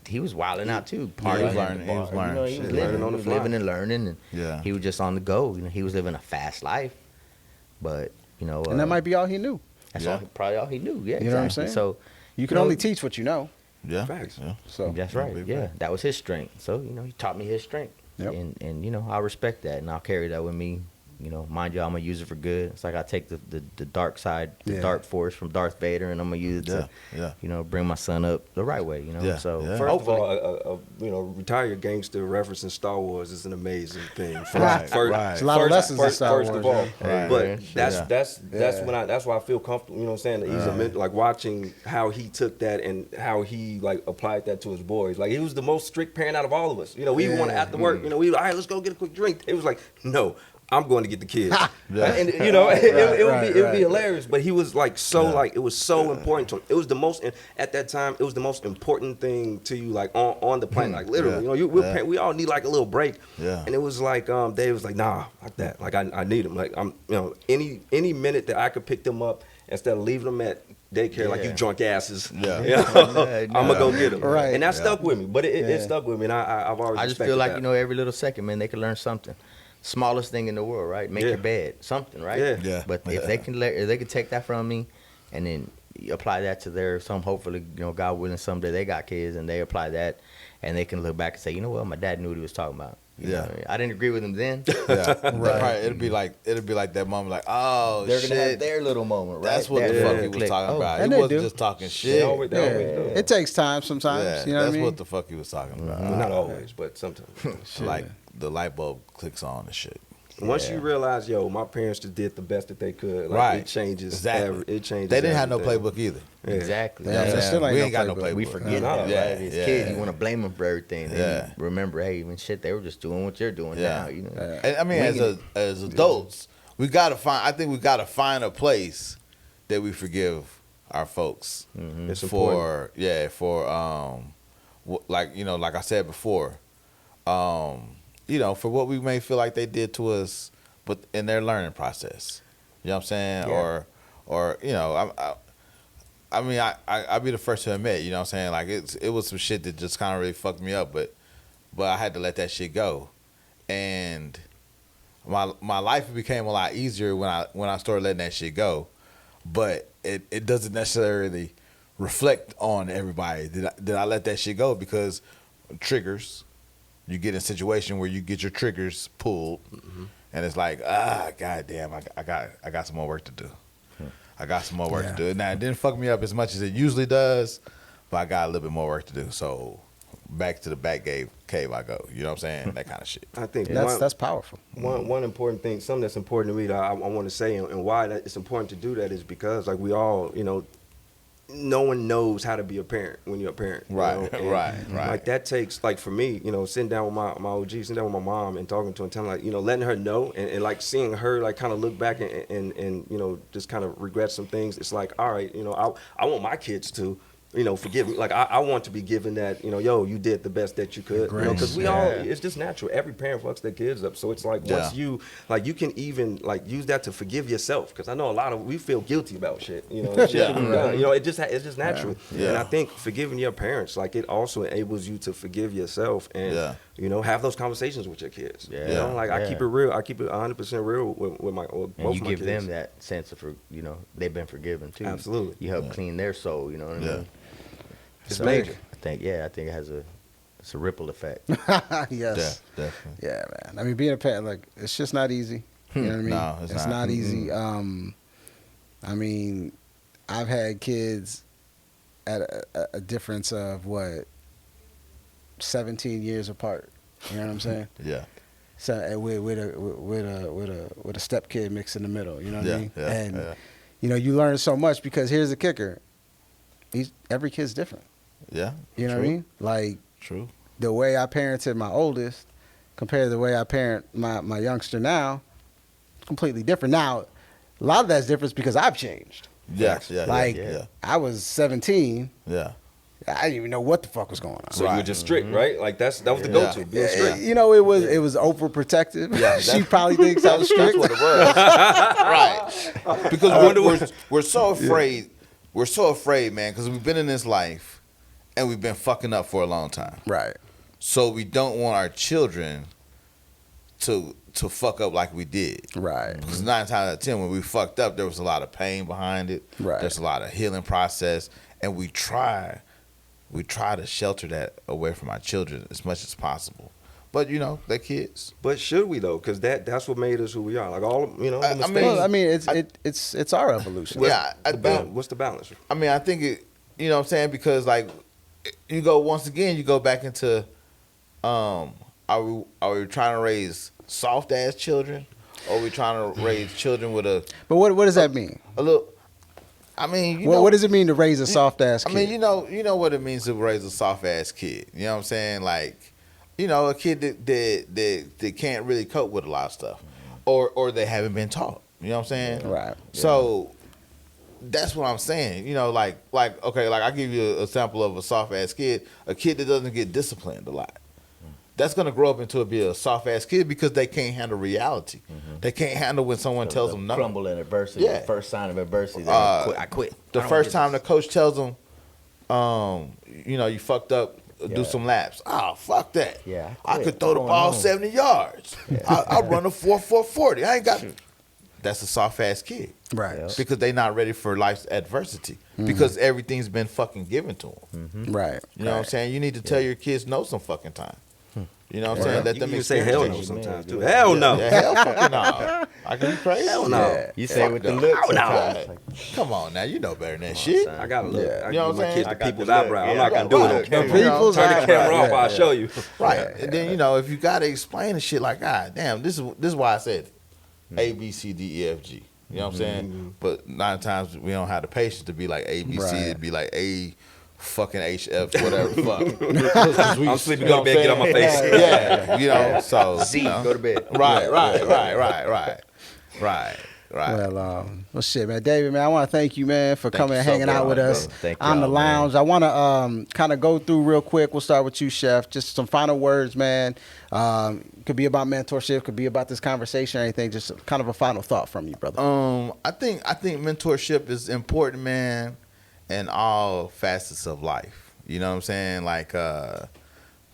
he was wilding out too. He was Partying, learning. He was learning. You know, he was Shit, living, learning on the fly. living and learning, and Yeah. he was just on the go. You know, he was living a fast life, but you know, And that might be all he knew. that's Yeah. probably all he knew. Yeah, You know what I'm exactly. saying? So You can know, only teach what you know. Yeah. Facts. Yeah. So that's Yeah, right. big Yeah, fact. that was his strength. So he taught me his strength, Yep. and you know I respect that, and I'll carry that with me. You know, mind you, I'm gonna use it for good. It's like I take the dark side, the Yeah. dark force from Darth Vader, and I'm gonna use it to, Yeah. you know, bring my son up the right way. You know, Yeah, so yeah. First hopefully, of all, retire your gangster referencing Star Wars is an amazing thing. Right, right. There's a lot of lessons in Star First Wars, of all, man. but Right. that's Yeah. that's why I feel comfortable. You know what I'm saying? He's a mentor, like watching how he took that and how he like applied that to his boys. Like he was the most strict parent out of all of us. You know, we Yeah. want after work. You know, all right, let's go get a quick drink. It was like, no, I'm going to get the kids. Yeah. And you know, it would be right. hilarious. But he was like so Yeah. like it was so important to him. It was the most at that time. It was the most important thing to you, like on the planet. Like literally, Yeah. you know, we all need like a little break. Yeah. And it was like Dave was like, nah, like that. Like I need him. Like I'm, you know, any minute that I could pick them up instead of leaving them at daycare like you Yeah. drunk asses. Yeah. You know, I'm gonna go get them. Right. And that Yeah. stuck with me. But it Yeah. stuck with me, and I've always. I just respected feel like that. you know every little second, man, they can learn something. Smallest thing in the world, right? Make Yeah. your bed, something, right? Yeah. Yeah. But if they can take that from me, and then apply that to hopefully, you know, God willing, someday they got kids and they apply that, and they can look back and say, you know what, my dad knew what he was talking about. You Yeah. know, I didn't agree with him then. Yeah. Right. It'd be like that moment, like, oh They're gonna have shit. their little moment, right? That's what the Their fuck little he was click. talking Oh, about. and He they wasn't do. just talking They shit. always do. It takes time sometimes. Yeah, You know that's what I mean? what the fuck he was talking about. Well, not always, but sometimes. Like the light bulb clicks on and shit. Once you Yeah. realize, yo, my parents just did the best that they could. Like, Right. It changes. Exactly. It changes. They didn't have no everything. playbook either. Yeah. Exactly. Yeah, You know what there I'm still saying? ain't We no ain't got no playbook. playbook. We forget No, that, yeah, right? As yeah. kids, you want to blame them for everything. And Yeah. you remember, hey, even shit, they were just doing what you're doing Yeah. now. You know. Yeah. And I mean, as adults, we gotta find. I think we gotta find a place that we forgive our folks It's for. Yeah, for like like I said before, for what we may feel like they did to us, but in their learning process. You know what I'm saying? Yeah. Or I mean, I'd be the first to admit, you know what I'm saying? Like it was some shit that just kind of really fucked me up, but I had to let that shit go, and my life became a lot easier when I started letting that shit go, but it doesn't necessarily reflect on everybody. Did I let that shit go? Because triggers, you get in a situation where you get your triggers pulled, and it's like, goddamn, I got some more work to do. I got some more work to do. Now, it didn't fuck me up as much as it usually does, but I got a little bit more work to do. So back to the back cave I go. You know what I'm saying? That kind of shit. I think That's powerful. one important thing, something that's important to me that I want to say, and why that it's important to do that is because, like, we all, no one knows how to be a parent when you're a parent. you Right, know? And, right. Like, that takes, like, for me, sitting down with my OG, sitting down with my mom and talking to her and telling her, like, letting her know and like, seeing her, like, kind of look back and just kind of regret some things. It's like, all right, I want my kids to, forgive me. Like, I want to be given that, yo, you did the best that you could. Because we all, it's just natural. Every parent fucks their kids up. So it's like, once you can even, like, use that to forgive yourself. Because I know we feel guilty about shit. Shit that we've done. It's just natural. Yeah. And I think forgiving your parents, like, it also enables you to forgive yourself and, have those conversations with your kids. Yeah. I keep it real. I keep it 100% real with both And you my give kids. them that sense of, they've been forgiven too. Absolutely. You help clean their soul. You know what I mean? It's So, major. I think it has it's a ripple effect. Yes. Definitely. Yeah, man. I mean, being a parent, like, it's just not easy. You know what I mean? No, it's not. not easy. I mean, I've had kids at a difference of 17 years apart. You know what I'm saying? Yeah. So with a step kid mixed in the middle. You know what I mean? Yeah. And Yeah. you learn so much because here's the kicker: every kid's different. Yeah. You know what I mean? Like, True. the way I parented my oldest compared to the way I parent my youngster now, it's completely different. Now, a lot of that's different because I've changed. Yes, Like yeah. I was 17. Yeah. I didn't even know what the fuck was going on. So you were just strict, right? Like that was the go-to, being strict. You know, it was overprotective. Yeah, She probably thinks I was That's strict. what it was. Right. Because we're so afraid. We're so afraid, man, because we've been in this life and we've been fucking up for a long time. Right. So we don't want our children to fuck up like we did. Right. Because 9 times out of 10, when we fucked up, there was a lot of pain behind it. Right. There's a lot of healing process, and we try to shelter that away from our children as much as possible. But you know, they're kids. But should we though? Because that's what made us who we are. Like all the I mistakes. mean, Well, I mean, it's our evolution. Yeah, I think. What's the balance? I mean, I think it. You know what I'm saying? Because like, you go back into, are we trying to raise soft ass children, or are we trying to raise children with a But what does that mean? little? I mean, What does it mean to raise a soft ass kid? I mean, you know what it means to raise a soft ass kid. You know what I'm saying? Like, you know, a kid that can't really cope with a lot of stuff, or they haven't been taught. You know what I'm saying? Right. So that's what I'm saying. You know, like okay, like I give you a sample of a soft ass kid, a kid that doesn't get disciplined a lot. That's gonna grow up into be a soft ass kid because they can't handle reality. They can't handle when someone tells them no. Crumble in adversity. Yeah. The first sign of adversity. I quit. The first time the coach tells them, you know, you fucked up, do Yeah. some laps. Oh, fuck that. Yeah, I quit. could throw the Going ball home. 70 yards. I'll run a 4.40. I ain't got. That's a soft ass kid. Right. Yeah. Because they not ready for life's adversity. Because everything's been fucking given to them. Right. You know what I'm saying? You need to tell your kids no some fucking time. You know what I'm saying? Let You them can say hell experience no that shit. sometimes too. Hell no. Yeah, hell fucking no. I can be crazy. Hell no. Yeah. You say it with the look. sometimes. Come on now, you know better than that shit. I gotta look. Yeah. I You know give what my I'm kids saying? the I got people's the look. eyebrow. Yeah, I'm not gonna do it on right. camera. The people's Turn the camera eyebrow. off. I'll show you. Right. And then, you know, if you got to explain the shit like, God damn, this is why I said A, B, C, D, E, F, G. You know what I'm saying? But 9 times we don't have the patience to be like A, B, C. Right. It'd be like A, fucking H, F, whatever, fuck. I'm sleepy. Go to bed. Get on my face. Yeah. You know, so. Z, you know. go to bed. Right. Well, shit, man. David, man, I want to thank you, man, for coming you and so hanging out much, with us bro. Thank on the y'all, man. lounge. I want to kind of go through real quick. We'll start with you, Chef. Just some final words, man. Could be about mentorship, could be about this conversation or anything. Just kind of a final thought from you, brother. I think mentorship is important, man, in all facets of life. You know what I'm saying? Like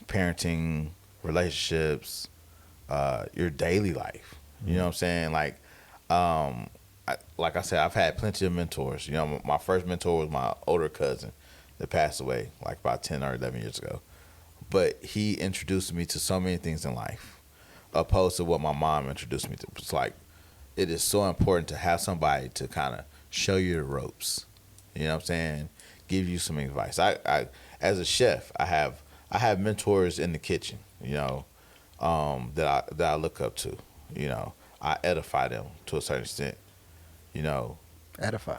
parenting, relationships, your daily life. You know what I'm saying? Like like I said, I've had plenty of mentors. You know, my first mentor was my older cousin that passed away like about 10 or 11 years ago. But he introduced me to so many things in life, opposed to what my mom introduced me to. It's like, it is so important to have somebody to kind of show you the ropes. You know what I'm saying? Give you some advice. I as a chef, I have mentors in the kitchen, you know, that I look up to. You know, I edify them to a certain extent. You know, Edify.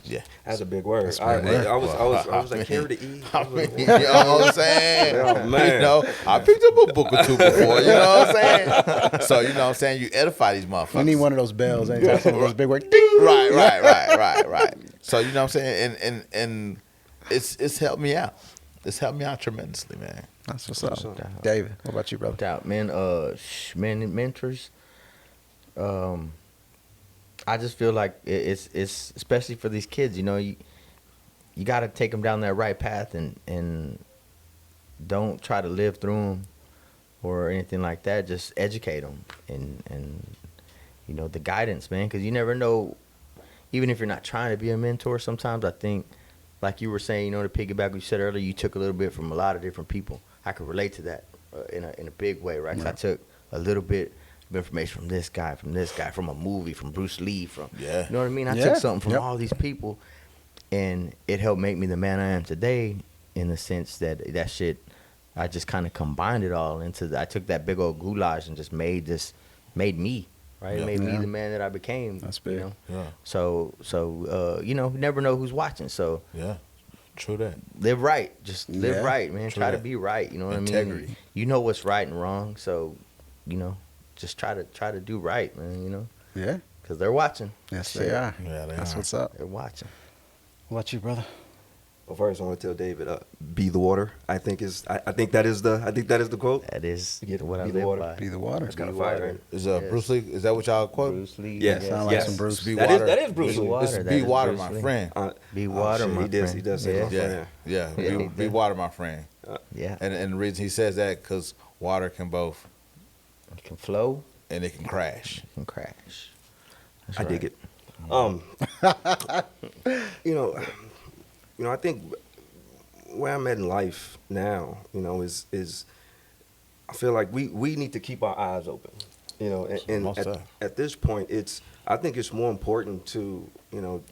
yeah. That's a big word. That's a big word. I was like, carry the E. I mean, you know what I'm saying? Oh, man. You know, I picked up a book or two before, you know what I'm saying? So, you know what I'm saying? You edify these motherfuckers. We need one of those bells. Anytime some of those big words. Right. So, you know what I'm saying? And it's helped me out. It's helped me out tremendously, man. That's what's up. David, what about you, brother? Doubt, man. Mentors. I just feel like it's especially for these kids. You know, you got to take them down that right path and don't try to live through them or anything like that. Just educate them and you know, the guidance, man. Because you never know. Even if you're not trying to be a mentor, sometimes I think, like you were saying, you know, to piggyback what you said earlier, you took a little bit from a lot of different people. I could relate to that in a big way, right? 'Cause I took a little bit of information from this guy, from a movie, from Bruce Lee, you know what I mean? I took something from all these people, and it helped make me the man I am today in the sense that shit, I just kind of combined it all I took that big old goulash and just made me. Right, Yeah. it made me the man that I became. That's big. You know? Yeah. So you know, never know who's watching. So Yeah. True that. live right. Just live Yeah. right, man. True Try to that. be right. You know what I mean? Integrity. You know what's right and wrong. So, you know, just try to do right, man. You know, Yeah. Because they're watching. Yes, they are. Yeah, they That's are. what's up. They're watching. What about you, brother? Well, first I want to tell David, "Be the water." I think that is the quote. That is Yeah, what I be the live water. by. Be the water. That's kind of Be fire. water. Right? Is Yes. Bruce Lee? Is that what y'all quote? Bruce Lee. Yes. Sound like some Bruce. It's be That water. is Bruce Be Lee. water. It's That be is water, Bruce my Lee. friend. Be water, shit, my he does. friend. He does say Yeah. my Yeah, friend. yeah. Yeah, Be, he be did. water, my friend. Yeah. And the reason he says that because water can both It can flow. and it can crash. It can crash. That's I right. dig it. You know, I think where I'm at in life now, you know, is I feel like we need to keep our eyes open, you know, and Most def. at this point, I think it's more important to, you know,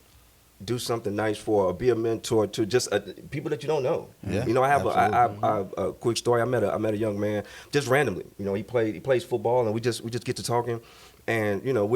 do something nice for or be a mentor to just people that you don't know. Yeah, You know, I have absolutely. a quick story. I met a young man just randomly. You know, he plays football, and we just get to talking. And, you know,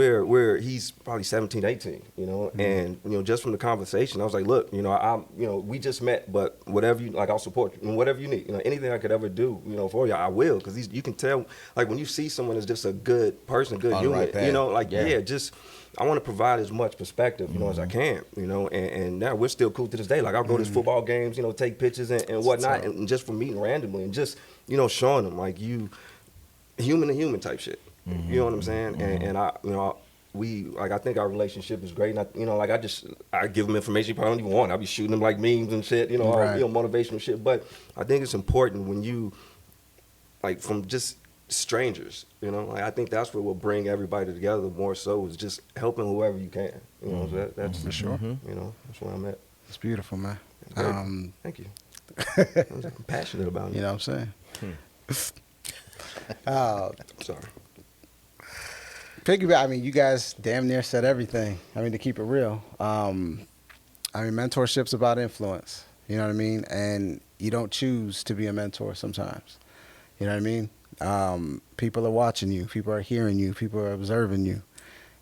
he's probably 17, 18, you know, and, you know, just from the conversation, I was like, look, you know, we just met, but whatever I'll support you, and whatever you need, you know, anything I could ever do, you know, for you, I will, because you can tell, like, when you see someone as just a good person, good On the human, right path. you know, like, Yeah. just, I want to provide as much perspective, you know, as I can, you know, and now we're still cool to this day. Like, I'll go to football games, you know, take pictures and whatnot, and just from meeting randomly and just, you know, showing them, like, you, human to human type shit. You know what I'm saying? And I, you know, I think our relationship is great. And you know, like I give him information he probably don't even want. I'll be shooting him like memes and shit, you know, Right. you know, motivational shit. But I think it's important when you, like, from just strangers, you know, like I think that's what will bring everybody together more so is just helping whoever you can. You know, so that's For sure. You know, that's where I'm at. It's beautiful, man. Great. Thank you. I'm passionate about it. You know what I'm saying? Sorry. Piggyback. I mean, you guys damn near said everything. I mean, to keep it real. I mean, mentorship's about influence. You know what I mean? And you don't choose to be a mentor sometimes. You know what I mean? People are watching you. People are hearing you. People are observing you.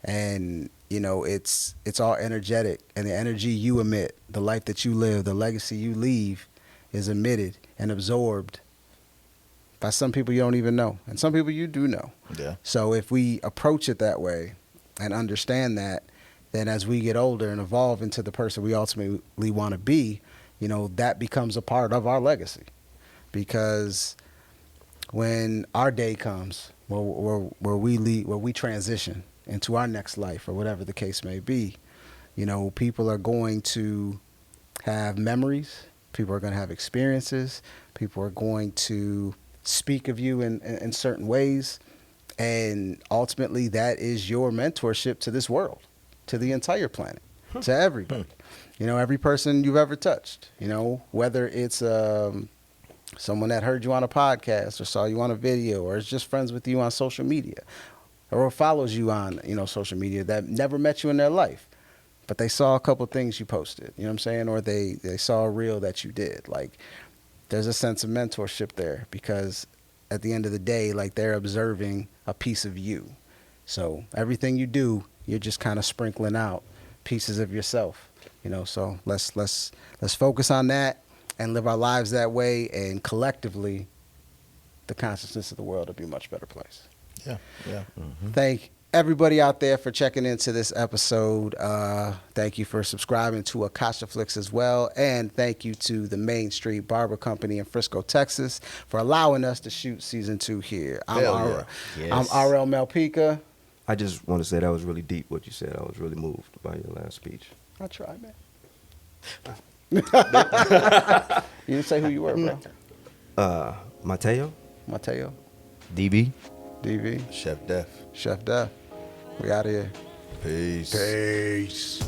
And, you know, it's all energetic. And the energy you emit, the life that you live, the legacy you leave is emitted and absorbed by some people you don't even know. And some people you do know. Yeah. So if we approach it that way and understand that, then as we get older and evolve into the person we ultimately want to be, you know, that becomes a part of our legacy. Because when our day comes, where we transition into our next life or whatever the case may be, you know, people are going to have memories. People are going to have experiences. People are going to speak of you in certain ways. And ultimately, that is your mentorship to this world, to the entire planet, to everybody. You know, every person you've ever touched, you know, whether it's someone that heard you on a podcast or saw you on a video or is just friends with you on social media or follows you on, you know, social media that never met you in their life, but they saw a couple things you posted, you know what I'm saying? Or they saw a reel that you did. Like, there's a sense of mentorship there because at the end of the day, like, they're observing a piece of you. So everything you do, you're just kind of sprinkling out pieces of yourself, you know. So let's focus on that and live our lives that way, and collectively, the consciousness of the world will be a much better place. Yeah. Yeah. Thank everybody out there for checking into this episode. Thank you for subscribing to Akasha Flicks as well. And thank you to the Main Street Barber Company in Frisco, Texas for allowing us to shoot season 2 here. I'm Hell yeah. I'm Yes. RL Melpica. I just want to say that was really deep what you said. I was really moved by your last speech. I tried, man. You didn't say who you were, bro. Mateo? Mateo, DB. DV, Chef Def. Chef Def. We out of here. Peace. Peace.